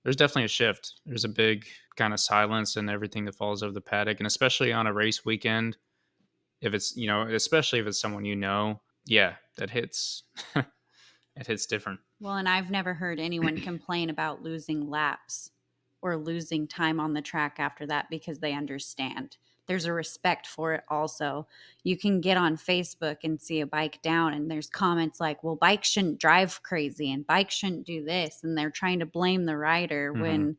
Speaker 1: there's definitely a shift. There's a big kind of silence and everything that falls over the paddock, and especially on a race weekend, if it's especially if it's someone yeah, that hits. It hits different.
Speaker 4: Well, and I've never heard anyone complain about losing laps or losing time on the track after that because they understand. There's a respect for it also. You can get on Facebook and see a bike down, and there's comments like, well, bikes shouldn't drive crazy and bikes shouldn't do this. And they're trying to blame the rider
Speaker 1: Mm-hmm.
Speaker 4: when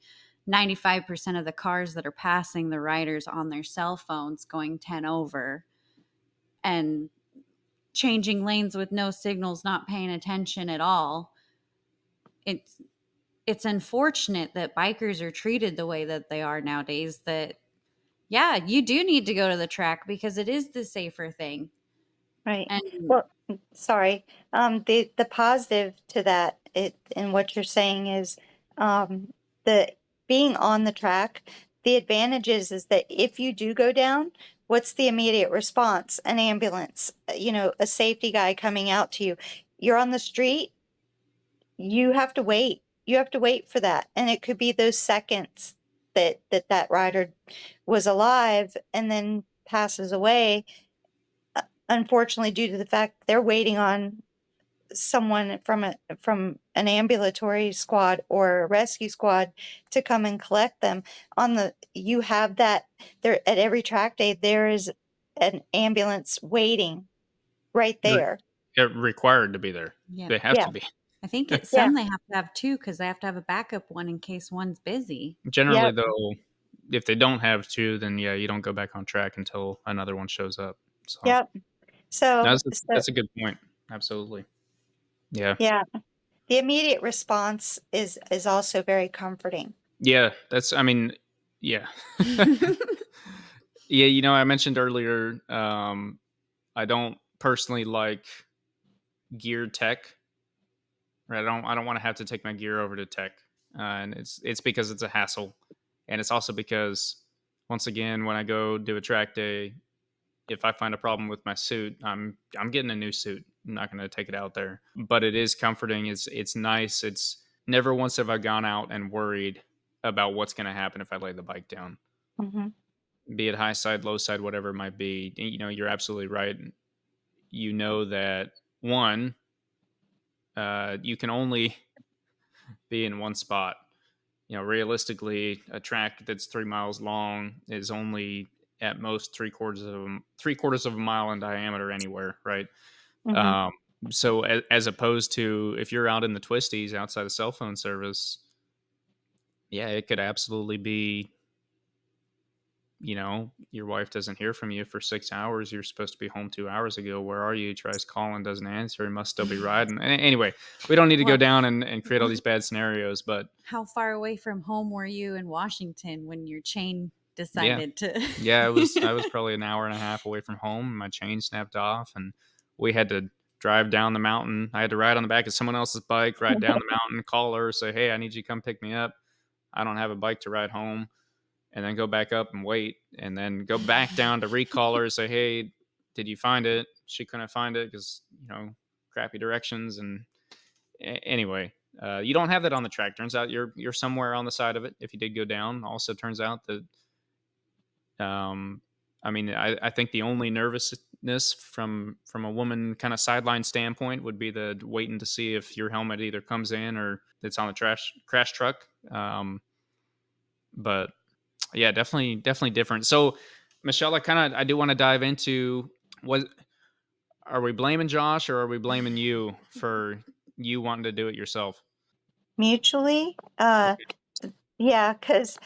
Speaker 4: 95% of the cars that are passing the riders on their cell phones going 10 over and changing lanes with no signals, not paying attention at all. It's unfortunate that bikers are treated the way that they are nowadays, that yeah, you do need to go to the track because it is the safer thing.
Speaker 3: Right.
Speaker 4: And
Speaker 3: Well, sorry. The positive to that in what you're saying is the being on the track. The advantage is that if you do go down, what's the immediate response? An ambulance, a safety guy coming out to you. You're on the street, you have to wait. You have to wait for that. And it could be those seconds that rider was alive and then passes away, unfortunately, due to the fact they're waiting on someone from an ambulatory squad or a rescue squad to come and collect them. You have that there at every track day. There is an ambulance waiting right there.
Speaker 1: They're required to be there.
Speaker 4: yeah,
Speaker 1: They have
Speaker 3: Yeah,
Speaker 1: to be.
Speaker 4: I think it's
Speaker 3: yeah,
Speaker 4: some they have to have two because they have to have a backup one in case one's busy.
Speaker 1: Generally,
Speaker 3: yep,
Speaker 1: though, if they don't have to, then yeah, you don't go back on track until another one shows up. So
Speaker 3: yep. So,
Speaker 1: that's a good point. Absolutely. Yeah.
Speaker 3: yeah, the immediate response is also very comforting.
Speaker 1: Yeah. Yeah. Yeah. I mentioned earlier, I don't personally like gear tech. Right. I don't want to have to take my gear over to tech, and it's because it's a hassle, and it's also because once again, when I go do a track day, if I find a problem with my suit, I'm getting a new suit. I'm not going to take it out there, but it is comforting. It's nice. It's never once have I gone out and worried about what's going to happen if I lay the bike down,
Speaker 3: Hmm.
Speaker 1: be it high side, low side, whatever it might be. You're absolutely right. You know that one, you can only be in one spot. Realistically, a track that's 3 miles long is only at most three quarters of a mile in diameter anywhere, right?
Speaker 3: Hmm.
Speaker 1: Um, so as opposed to if you're out in the twisties outside of cell phone service, yeah, it could absolutely be, your wife doesn't hear from you for 6 hours. You're supposed to be home 2 hours ago. Where are you? Tries calling, doesn't answer. He must still be riding. Anyway, we don't need to go
Speaker 4: Well,
Speaker 1: down and create all these bad scenarios, but
Speaker 4: how far away from home were you in Washington when your chain
Speaker 1: yeah.
Speaker 4: decided to?
Speaker 1: Yeah, I was probably an hour and a half away from home. My chain snapped off, and we had to drive down the mountain. I had to ride on the back of someone else's bike, ride down the mountain, call her, say, "Hey, I need you to come pick me up. I don't have a bike to ride home," and then go back up and wait, and then go back down to recall her, say, "Hey, did you find it?" She couldn't find it because crappy directions. And anyway, you don't have that on the track. Turns out you're somewhere on the side of it if you did go down. Also, turns out that I mean, I think the only nervousness from a woman kind of sideline standpoint would be the waiting to see if your helmet either comes in or it's on the crash truck. But yeah, definitely different. So, Michelle, I do want to dive into, what are we blaming Josh or are we blaming you for you wanting to do it yourself?
Speaker 3: Mutually.
Speaker 1: Okay.
Speaker 3: Yeah, because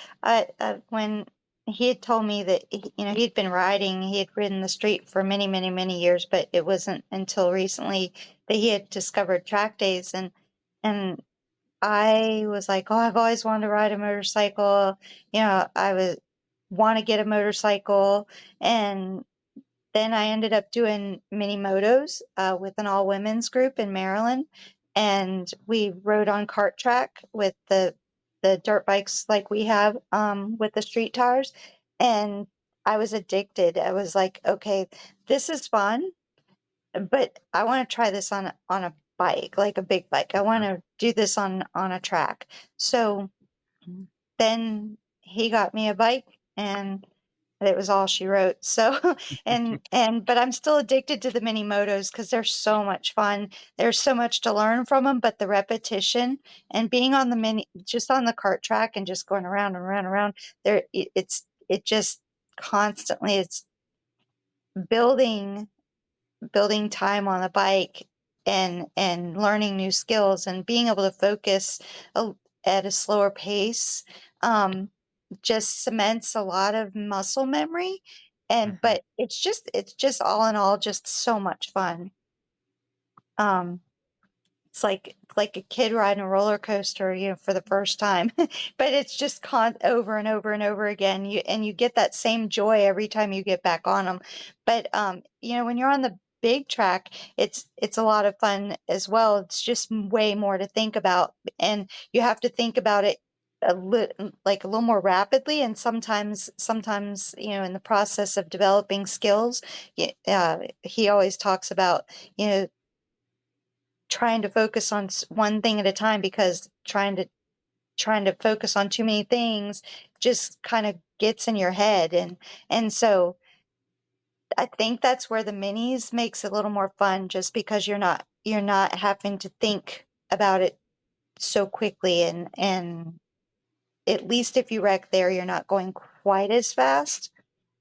Speaker 3: when he had told me that he'd been riding, he had ridden the street for many, many, many years, but it wasn't until recently that he had discovered track days, and I was like, oh, I've always wanted to ride a motorcycle. I would want to get a motorcycle, and then I ended up doing mini motos with an all women's group in Maryland, and we rode on kart track with the dirt bikes like we have with the street tires, and I was addicted. I was like, okay, this is fun, but I want to try this on a bike, like a big bike. I want to do this on a track. So then he got me a bike, and it was all she wrote. So, but I'm still addicted to the mini motos because they're so much fun. There's so much to learn from them, but the repetition and being on the just on the kart track and just going around and around and around there, it just constantly, it's building time on the bike and learning new skills and being able to focus a, at a slower pace um, just cements a lot of muscle memory, and
Speaker 1: Mhm.
Speaker 3: but it's just all in all just so much fun. It's like a kid riding a roller coaster, for the first time, but it's just over and over and over again. You get that same joy every time you get back on them. But when you're on the big track, it's a lot of fun as well. It's just way more to think about, and you have to think about it like a little more rapidly. And sometimes in the process of developing skills, he always talks about you know trying to focus on one thing at a time, because trying to focus on too many things just kind of gets in your head, and so I think that's where the minis makes it a little more fun, just because you're not having to think about it so quickly, and at least if you wreck there, you're not going quite as fast.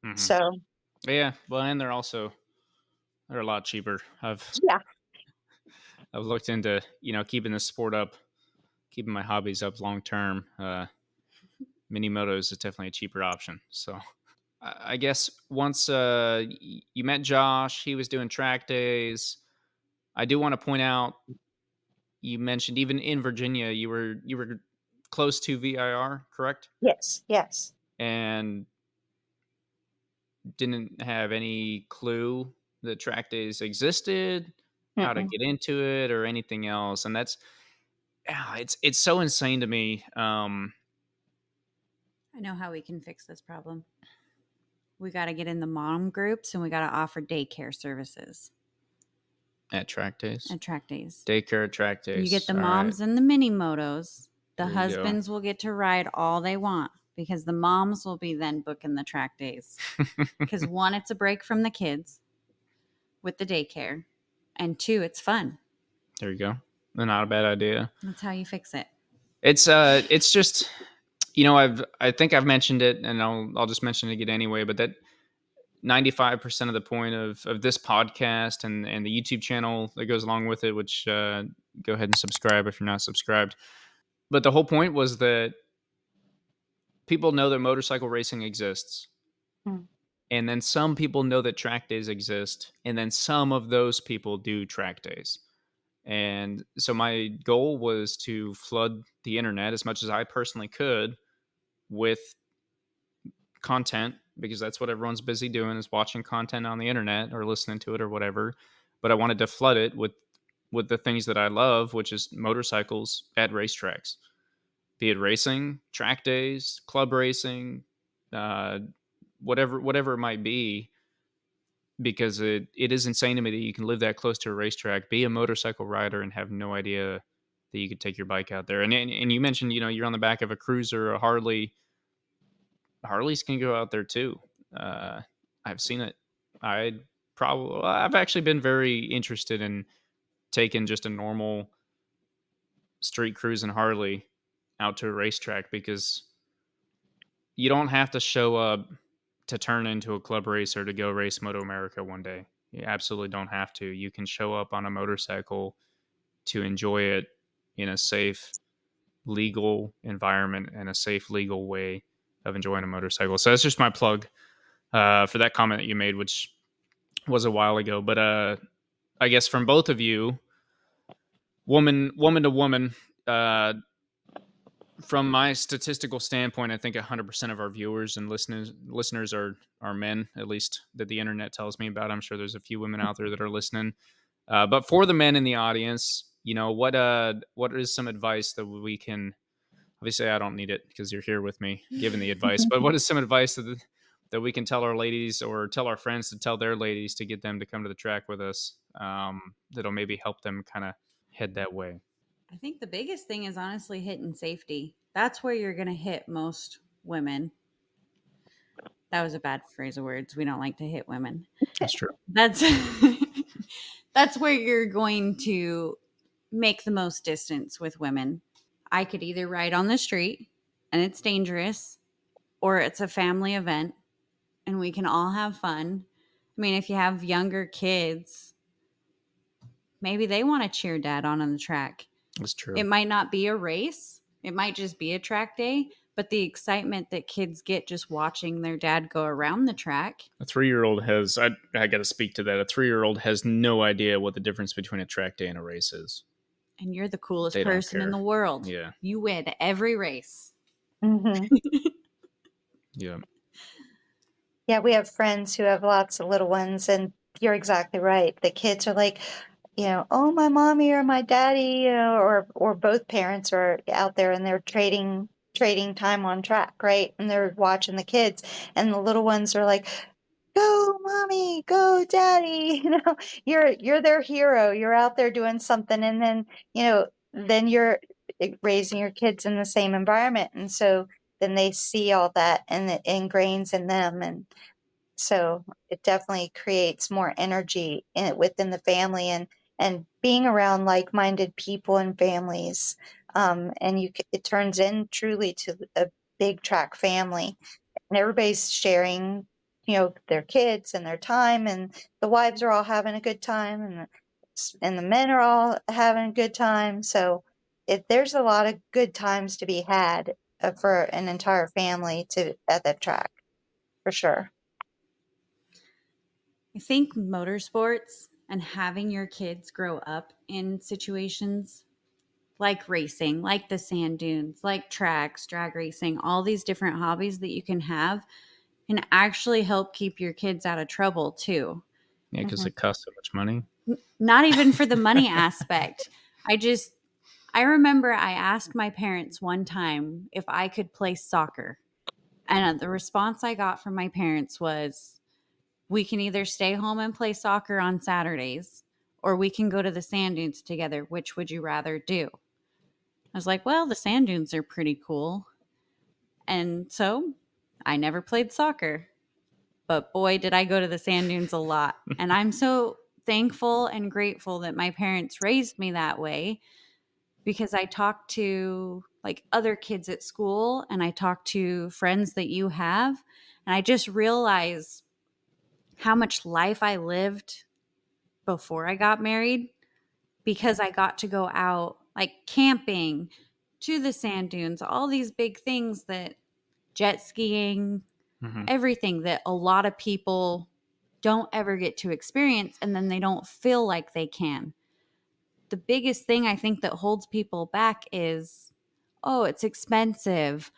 Speaker 1: Mhm.
Speaker 3: So
Speaker 1: Yeah, well, and they're a lot cheaper.
Speaker 3: yeah.
Speaker 1: I've looked into keeping the sport up, keeping my hobbies up long term. Mini motos is definitely a cheaper option. So I guess once you met Josh, he was doing track days. I do want to point out, you mentioned even in Virginia you were close to VIR, correct?
Speaker 3: Yes, yes.
Speaker 1: And didn't have any clue that track days existed, how to
Speaker 3: Mm-mm.
Speaker 1: get into it, or anything else. And that's, yeah, it's so insane to me.
Speaker 4: I know how we can fix this problem. We got to get in the mom groups and we got to offer daycare services
Speaker 1: At track days,
Speaker 4: at track days.
Speaker 1: daycare at track
Speaker 4: You get
Speaker 1: days.
Speaker 4: the
Speaker 1: All right,
Speaker 4: moms and the mini motos. The
Speaker 1: there you go.
Speaker 4: husbands will get to ride all they want because the moms will be then booking the track days. Because one, it's a break from the kids with the daycare, and two, it's fun.
Speaker 1: There you go. Not a bad idea.
Speaker 4: That's how you fix it.
Speaker 1: It's just, I think I've mentioned it, and I'll just mention it again anyway. But that 95% of the point of this podcast and the YouTube channel that goes along with it, which go ahead and subscribe if you're not subscribed. But the whole point was that people know that motorcycle racing exists,
Speaker 3: Mm.
Speaker 1: and then some people know that track days exist, and then some of those people do track days. And so my goal was to flood the internet as much as I personally could with content, because that's what everyone's busy doing, is watching content on the internet or listening to it or whatever. But I wanted to flood it with the things that I love, which is motorcycles at racetracks, be it racing, track days, club racing, uh, whatever it might be. Because it is insane to me that you can live that close to a racetrack, be a motorcycle rider, and have no idea that you could take your bike out there. And you mentioned, you're on the back of a cruiser, a Harley. Harleys can go out there too. I've seen it. I've actually been very interested in taking just a normal street cruising Harley out to a racetrack, because you don't have to show up to turn into a club racer to go race Moto America one day. You absolutely don't have to. You can show up on a motorcycle to enjoy it in a safe, legal environment and a safe, legal way of enjoying a motorcycle. So that's just my plug for that comment that you made, which was a while ago. But I guess from both of you, woman to woman, from my statistical standpoint, I think 100% of our viewers and listeners are men, at least that the internet tells me about. I'm sure there's a few women out there that are listening. But for the men in the audience, what is some advice that we can? Obviously, I don't need it because you're here with me giving the advice. But what is some advice that we can tell our ladies or tell our friends to tell their ladies to get them to come to the track with us? That'll maybe help them kind of head that way.
Speaker 4: I think the biggest thing is honestly hitting safety. That's where you're going to hit most women. That was a bad phrase of words. We don't like to hit women.
Speaker 1: That's true.
Speaker 4: That's that's where you're going to make the most distance with women. I could either ride on the street and it's dangerous, or it's a family event and we can all have fun. I mean, if you have younger kids, maybe they want to cheer dad on the track.
Speaker 1: That's true.
Speaker 4: It might not be a race. It might just be a track day, but the excitement that kids get just watching their dad go around the track.
Speaker 1: A 3-year-old has, I got to speak to that. A 3-year-old has no idea what the difference between a track day and a race is.
Speaker 4: And you're the coolest
Speaker 1: They don't
Speaker 4: person in
Speaker 1: care.
Speaker 4: the world.
Speaker 1: Yeah.
Speaker 4: You win every race.
Speaker 3: Mm-hmm.
Speaker 1: Yeah.
Speaker 3: Yeah, we have friends who have lots of little ones, and you're exactly right. The kids are like, oh, my mommy or my daddy, or both parents are out there and they're trading time on track, right? And they're watching the kids, and the little ones are like, "Go, mommy, go, daddy." You're their hero. You're out there doing something, and then you're raising your kids in the same environment, and so then they see all that and it ingrains in them, and so it definitely creates more energy within the family, and being around like-minded people and families, and it turns in truly to a big track family, and everybody's sharing, their kids and their time, and the wives are all having a good time, and the men are all having a good time. So there's a lot of good times to be had for an entire family at that track, for sure.
Speaker 4: I think motorsports and having your kids grow up in situations like racing, like the sand dunes, like tracks, drag racing, all these different hobbies that you can have can actually help keep your kids out of trouble too.
Speaker 1: Yeah, because it costs so much money.
Speaker 4: Not even for the money aspect. I remember I asked my parents one time if I could play soccer. And the response I got from my parents was, we can either stay home and play soccer on Saturdays, or we can go to the sand dunes together. Which would you rather do? I was like, well, the sand dunes are pretty cool. And so I never played soccer. But boy, did I go to the sand dunes a lot. And I'm so thankful and grateful that my parents raised me that way, because I talked to like other kids at school and I talked to friends that you have. And I just realized how much life I lived before I got married, because I got to go out like camping, to the sand dunes, all these big things, that jet skiing, everything that a lot of people don't ever get to experience, and then they don't feel like they can. The biggest thing I think that holds people back is, oh, it's expensive.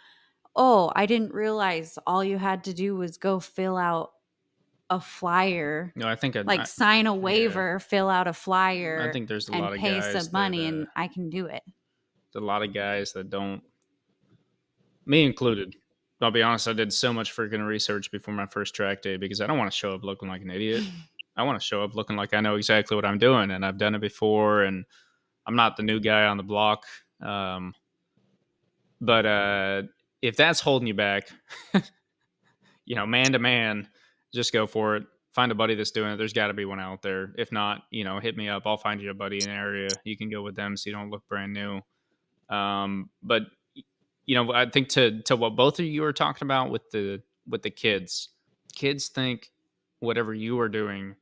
Speaker 4: Oh, I didn't realize all you had to do was go fill out a flyer.
Speaker 1: No, I think
Speaker 4: sign a waiver, fill out a flyer.
Speaker 1: I think there's a
Speaker 4: and
Speaker 1: lot of
Speaker 4: pay
Speaker 1: guys
Speaker 4: some money,
Speaker 1: that,
Speaker 4: and I can do it.
Speaker 1: a lot of guys that don't, me included. I'll be honest, I did so much freaking research before my first track day because I don't want to show up looking like an idiot. I want to show up looking like I know exactly what I'm doing, and I've done it before, and I'm not the new guy on the block. But if that's holding you back, man to man, just go for it. Find a buddy that's doing it. There's got to be one out there. If not, hit me up. I'll find you a buddy in an area. You can go with them so you don't look brand new. But I think to what both of you are talking about with the kids. Kids think whatever you are doing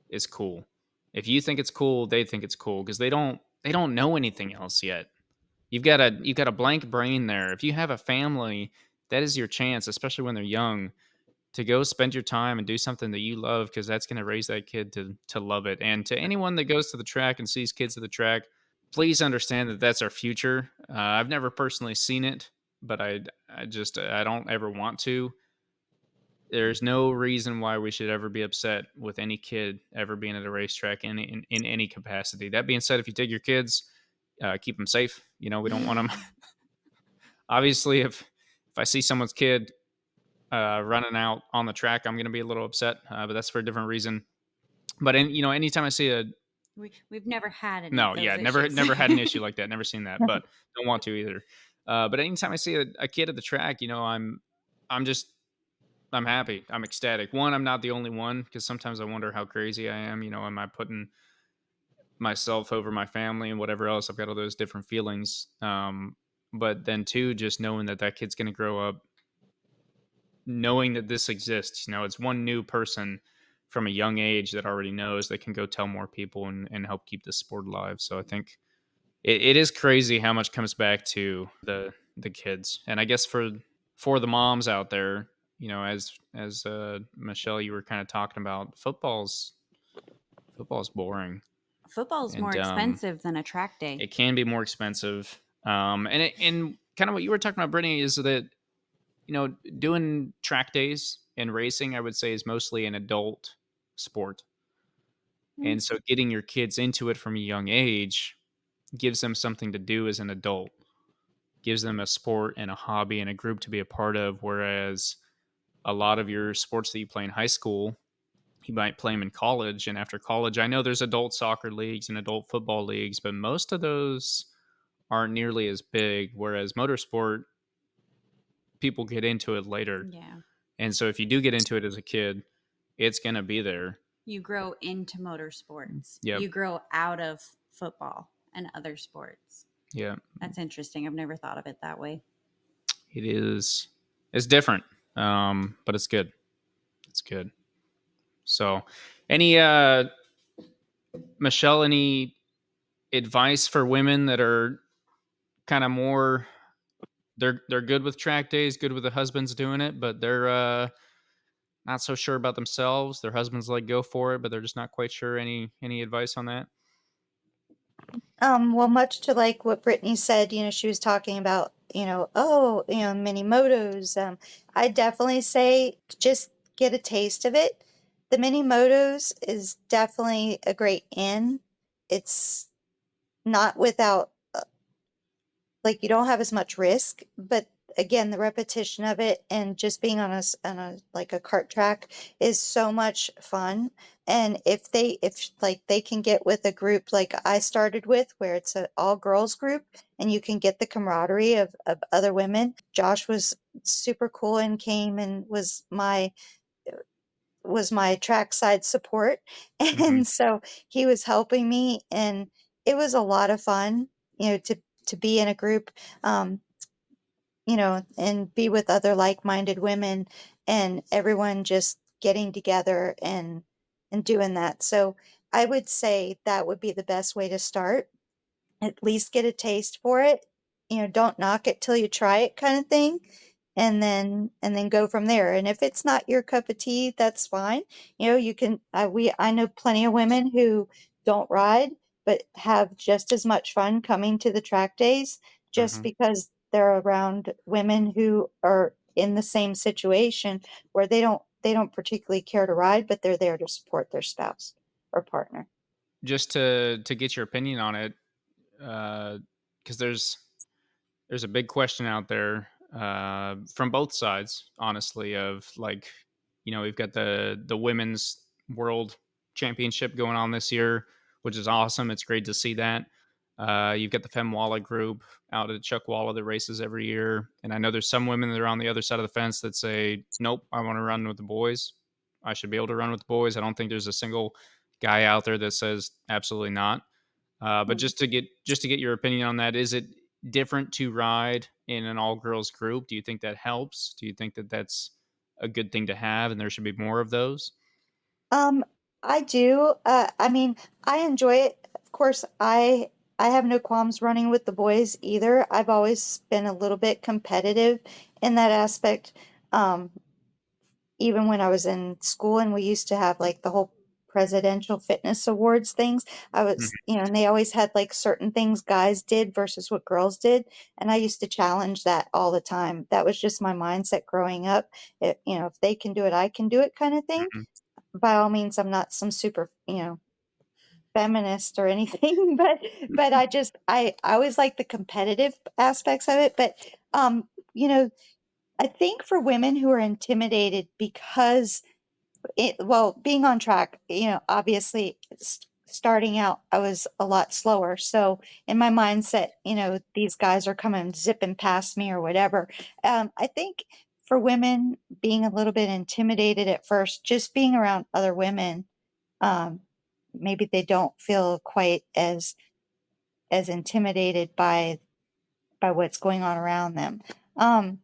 Speaker 1: is cool. If you think it's cool, they think it's cool because they don't know anything else yet. You've got a blank brain there. If you have a family, that is your chance, especially when they're young, to go spend your time and do something that you love because that's going to raise that kid to love it. And to anyone that goes to the track and sees kids at the track, please understand that that's our future. I've never personally seen it, but I don't ever want to. There's no reason why we should ever be upset with any kid ever being at a racetrack in any capacity. That being said, if you take your kids, keep them safe. We don't want them. Obviously, if I see someone's kid running out on the track, I'm going to be a little upset, but that's for a different reason. But anytime I see
Speaker 4: we've never had any
Speaker 1: no,
Speaker 4: of those
Speaker 1: yeah,
Speaker 4: issues.
Speaker 1: never had an issue like that. Never seen that, but don't want to either. But anytime I see a kid at the track, I'm happy. I'm ecstatic. One, I'm not the only one because sometimes I wonder how crazy I am. Am I putting myself over my family and whatever else? I've got all those different feelings. But then two, just knowing that kid's going to grow up knowing that this exists. It's one new person from a young age that already knows they can go tell more people and help keep this sport alive. So I think it is crazy how much comes back to the kids. And I guess for the moms out there, as Michelle, you were kind of talking about, football's boring.
Speaker 4: Football's
Speaker 1: And,
Speaker 4: more expensive than a track day.
Speaker 1: It can be more expensive. And kind of what you were talking about, Brittany, is that doing track days and racing, I would say, is mostly an adult sport. And so getting your kids into it from a young age gives them something to do as an adult, gives them a sport and a hobby and a group to be a part of. Whereas a lot of your sports that you play in high school, you might play them in college. And after college, I know there's adult soccer leagues and adult football leagues, but most of those aren't nearly as big. Whereas motorsport, people get into it later.
Speaker 4: Yeah.
Speaker 1: And so if you do get into it as a kid, it's going to be there.
Speaker 4: You grow into motorsports.
Speaker 1: Yep.
Speaker 4: You grow out of football and other sports.
Speaker 1: Yeah.
Speaker 4: That's interesting. I've never thought of it that way.
Speaker 1: It is. It's different, but it's good. It's good. So, Michelle, any advice for women that are kind of more, they're good with track days, good with the husbands doing it, but they're not so sure about themselves. Their husbands go for it, but they're just not quite sure. Any advice on that?
Speaker 3: Well, much to like what Brittany said, she was talking about, mini motos. I definitely say just get a taste of it. The mini motos is definitely a great in. It's not without, you don't have as much risk, but again, the repetition of it and just being on a like a kart track is so much fun. And if they can get with a group like I started with, where it's an all girls group, and you can get the camaraderie of other women. Josh was super cool and came and was my trackside support. And so he was helping me, and it was a lot of fun, to be in a group, and be with other like-minded women, and everyone just getting together and doing that. So I would say that would be the best way to start. At least get a taste for it. Don't knock it till you try it, kind of thing. And then go from there. And if it's not your cup of tea, that's fine. You can I know plenty of women who don't ride but have just as much fun coming to the track days, just because they're around women who are in the same situation where they don't particularly care to ride, but they're there to support their spouse or partner.
Speaker 1: Just to get your opinion on it, because there's a big question out there from both sides, honestly, of we've got the women's world championship going on this year, which is awesome. It's great to see that. You've got the Femwalla group out at Chuckwalla that races every year. And I know there's some women that are on the other side of the fence that say, nope, I want to run with the boys. I should be able to run with the boys. I don't think there's a single guy out there that says absolutely not. But just to get your opinion on that, is it different to ride in an all girls group? Do you think that helps? Do you think that that's a good thing to have and there should be more of those?
Speaker 3: Um, I do. I mean, I enjoy it. Of course, I have no qualms running with the boys either. I've always been a little bit competitive in that aspect. Um, Even when I was in school and we used to have like the whole presidential fitness awards things, I was,
Speaker 1: Mhm.
Speaker 3: and they always had like certain things guys did versus what girls did. And I used to challenge that all the time. That was just my mindset growing up. If they can do it, I can do it kind of thing.
Speaker 1: Mhm.
Speaker 3: By all means, I'm not some super, feminist or anything, but I always like the competitive aspects of it. But, you know, I think for women who are intimidated because being on track, obviously starting out, I was a lot slower. So in my mindset, these guys are coming zipping past me or whatever. I think for women being a little bit intimidated at first, just being around other women, um, maybe they don't feel quite as intimidated by what's going on around them. Um,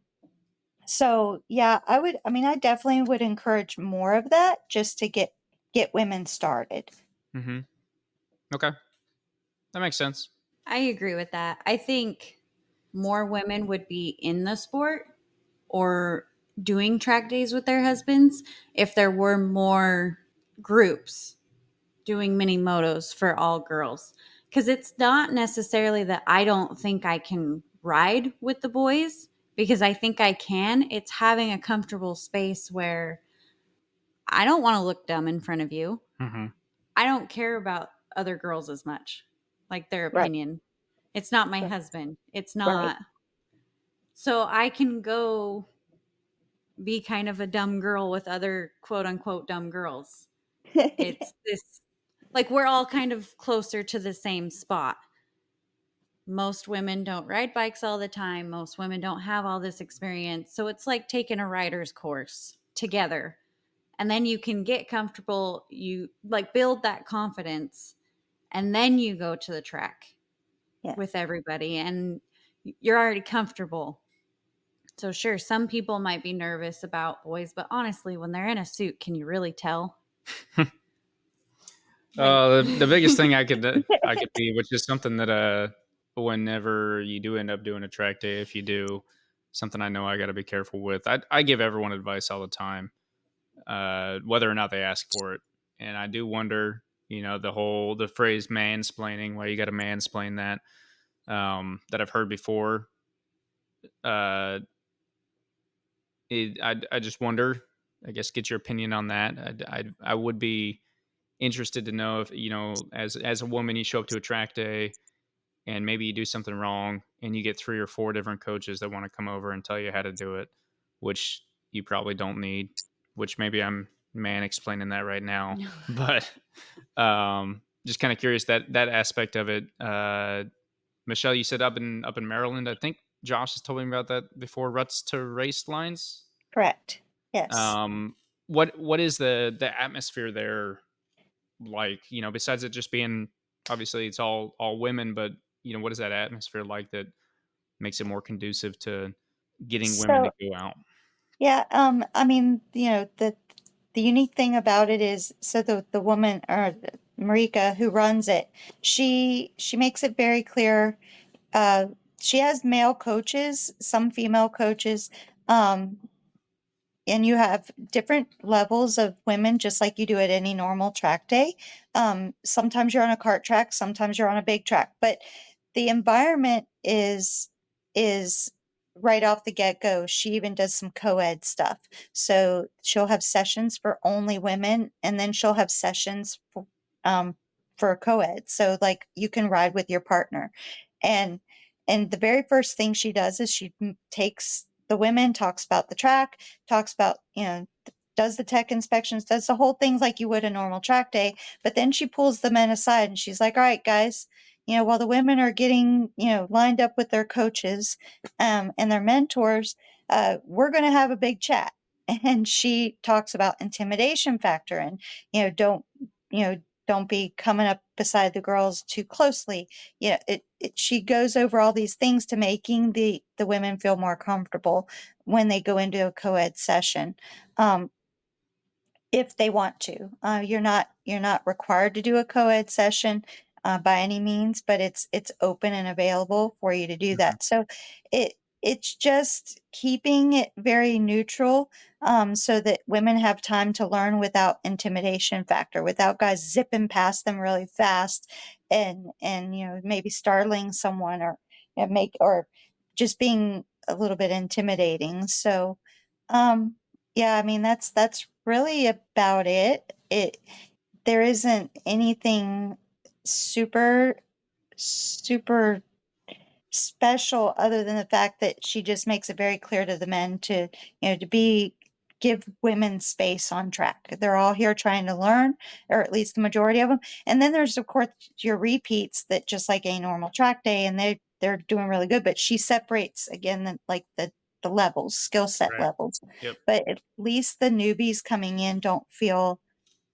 Speaker 3: so yeah, I mean, I definitely would encourage more of that just to get women started.
Speaker 1: Mhm. Okay. That makes sense.
Speaker 4: I agree with that. I think more women would be in the sport or doing track days with their husbands if there were more groups doing mini motos for all girls. Because it's not necessarily that I don't think I can ride with the boys, because I think I can. It's having a comfortable space where I don't want to look dumb in front of you.
Speaker 1: Mhm.
Speaker 4: I don't care about other girls as much, like their
Speaker 3: Right.
Speaker 4: opinion. It's not my
Speaker 3: Right.
Speaker 4: husband. It's
Speaker 3: Right.
Speaker 4: not. So I can go be kind of a dumb girl with other quote unquote dumb girls. It's this, like, we're all kind of closer to the same spot. Most women don't ride bikes all the time. Most women don't have all this experience. So it's like taking a rider's course together. And then you can get comfortable, you like build that confidence, and then you go to the track with
Speaker 3: Yes.
Speaker 4: everybody and you're already comfortable. So sure, some people might be nervous about boys, but honestly, when they're in a suit, can you really tell? Like
Speaker 1: The biggest thing I could be, which is something that whenever you do end up doing a track day, if you do, something I know I got to be careful with. I give everyone advice all the time, whether or not they ask for it, and I do wonder, the phrase mansplaining, why you got to mansplain that, that I've heard before. Uh, I just wonder. I guess get your opinion on that. I would be interested to know if as a woman you show up to a track day and maybe you do something wrong and you get 3 or 4 different coaches that want to come over and tell you how to do it, which you probably don't need, which maybe I'm man explaining that right now. But just kind of curious that aspect of it. Michelle, you said up in Maryland. I think Josh has told me about that before. Ruts to race lines.
Speaker 3: Correct. Yes.
Speaker 1: um what is the atmosphere there like, besides it just being, obviously it's all women, but what is that atmosphere like that makes it more conducive to getting women to
Speaker 3: So
Speaker 1: go out?
Speaker 3: yeah, I mean, the unique thing about it is, so the woman or Marika who runs it, she makes it very clear. Uh, she has male coaches, some female coaches. Um, and you have different levels of women just like you do at any normal track day. Sometimes you're on a kart track, sometimes you're on a big track, but the environment is right off the get-go. She even does some co-ed stuff. So she'll have sessions for only women, and then she'll have sessions for co-ed. So like you can ride with your partner. And and the very first thing she does is she takes the women, talks about the track, talks about, does the tech inspections, does the whole things like you would a normal track day. But then she pulls the men aside and she's like, all right, guys, while the women are getting, lined up with their coaches, and their mentors, we're going to have a big chat. And she talks about intimidation factor and, don't, you know, don't be coming up beside the girls too closely. She goes over all these things to making the women feel more comfortable when they go into a co-ed session. If they want to. You're not required to do a co-ed session by any means, but it's open and available for you to do
Speaker 1: Okay.
Speaker 3: that. So it's just keeping it very neutral, so that women have time to learn without intimidation factor, without guys zipping past them really fast and maybe startling someone or make or just being a little bit intimidating. So um yeah, I mean, that's really about it. There isn't anything super, super special other than the fact that she just makes it very clear to the men to give women space on track. They're all here trying to learn, or at least the majority of them. And then there's of course your repeats that just like a normal track day, and they're doing really good. But she separates again the levels, skill set
Speaker 1: Right.
Speaker 3: levels.
Speaker 1: Yep.
Speaker 3: But at least the newbies coming in don't feel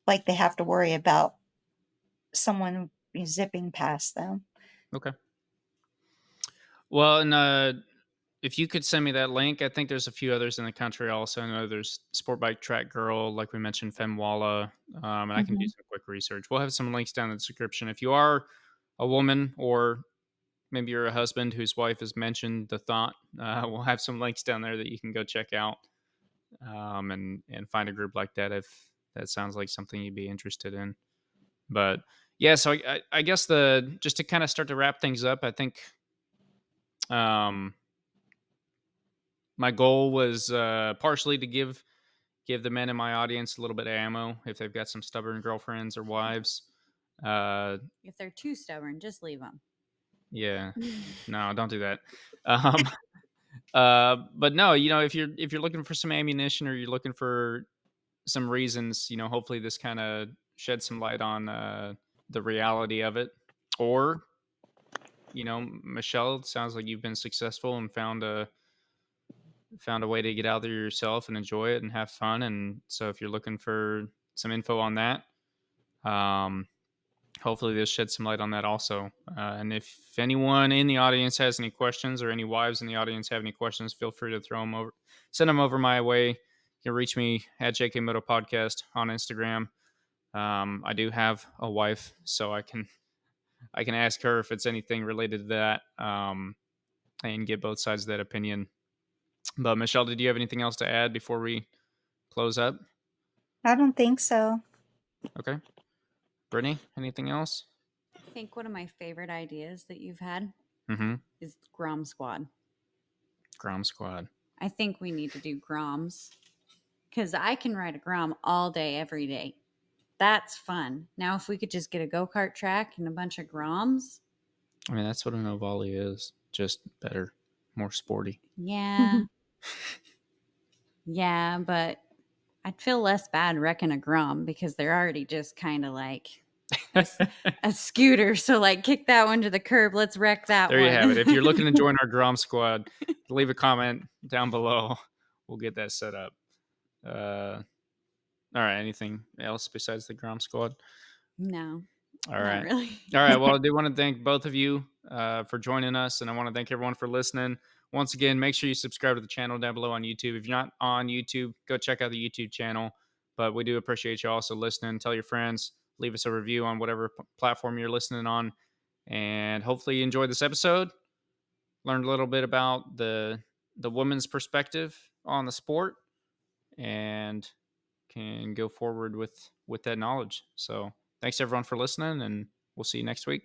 Speaker 3: like they have to worry about someone zipping past them.
Speaker 1: Okay. Well, and if you could send me that link, I think there's a few others in the country also. I know there's Sport Bike Track Girl, like we mentioned, Femwalla, and I can do
Speaker 3: Mhm.
Speaker 1: some quick research. We'll have some links down in the description. If you are a woman or maybe you're a husband whose wife has mentioned the thought, we'll have some links down there that you can go check out, and find a group like that if that sounds like something you'd be interested in. But yeah, so I guess the just to kind of start to wrap things up, I think um, my goal was partially to give the men in my audience a little bit of ammo if they've got some stubborn girlfriends or wives.
Speaker 4: If they're too stubborn, just leave them.
Speaker 1: Yeah, no, don't do that. Um, but no, if you're looking for some ammunition or you're looking for some reasons, hopefully this kind of sheds some light on the reality of it. Or, Michelle, it sounds like you've been successful and found a way to get out there yourself and enjoy it and have fun. And so if you're looking for some info on that, um, hopefully this sheds some light on that also. And if anyone in the audience has any questions or any wives in the audience have any questions, feel free to send them over my way. You can reach me at JKMoto Podcast on Instagram. I do have a wife, so I can ask her if it's anything related to that, and get both sides of that opinion. But Michelle, did you have anything else to add before we close up?
Speaker 3: I don't think so.
Speaker 1: Okay. Brittany, anything else?
Speaker 4: I think one of my favorite ideas that you've had
Speaker 1: Mm-hmm.
Speaker 4: is Grom Squad.
Speaker 1: Grom Squad.
Speaker 4: I think we need to do Groms because I can ride a Grom all day, every day. That's fun. Now, if we could just get a go kart track and a bunch of Groms,
Speaker 1: I mean, that's what an Ovali is. Just better, more sporty.
Speaker 4: yeah, yeah, but I'd feel less bad wrecking a Grom because they're already just kind of like a scooter. So, like, kick that one to the curb. Let's wreck that
Speaker 1: There
Speaker 4: one.
Speaker 1: you have it. If you're looking to join our Grom Squad, leave a comment down below. We'll get that set up. All right. Anything else besides the Grom Squad?
Speaker 4: No,
Speaker 1: All
Speaker 4: not
Speaker 1: right.
Speaker 4: really.
Speaker 1: All right. Well, I do want to thank both of you for joining us, and I want to thank everyone for listening. Once again, make sure you subscribe to the channel down below on YouTube. If you're not on YouTube, go check out the YouTube channel. But we do appreciate you also listening. Tell your friends, leave us a review on whatever platform you're listening on, and hopefully you enjoyed this episode. Learned a little bit about the woman's perspective on the sport, and can go forward with that knowledge. So thanks everyone for listening, and we'll see you next week.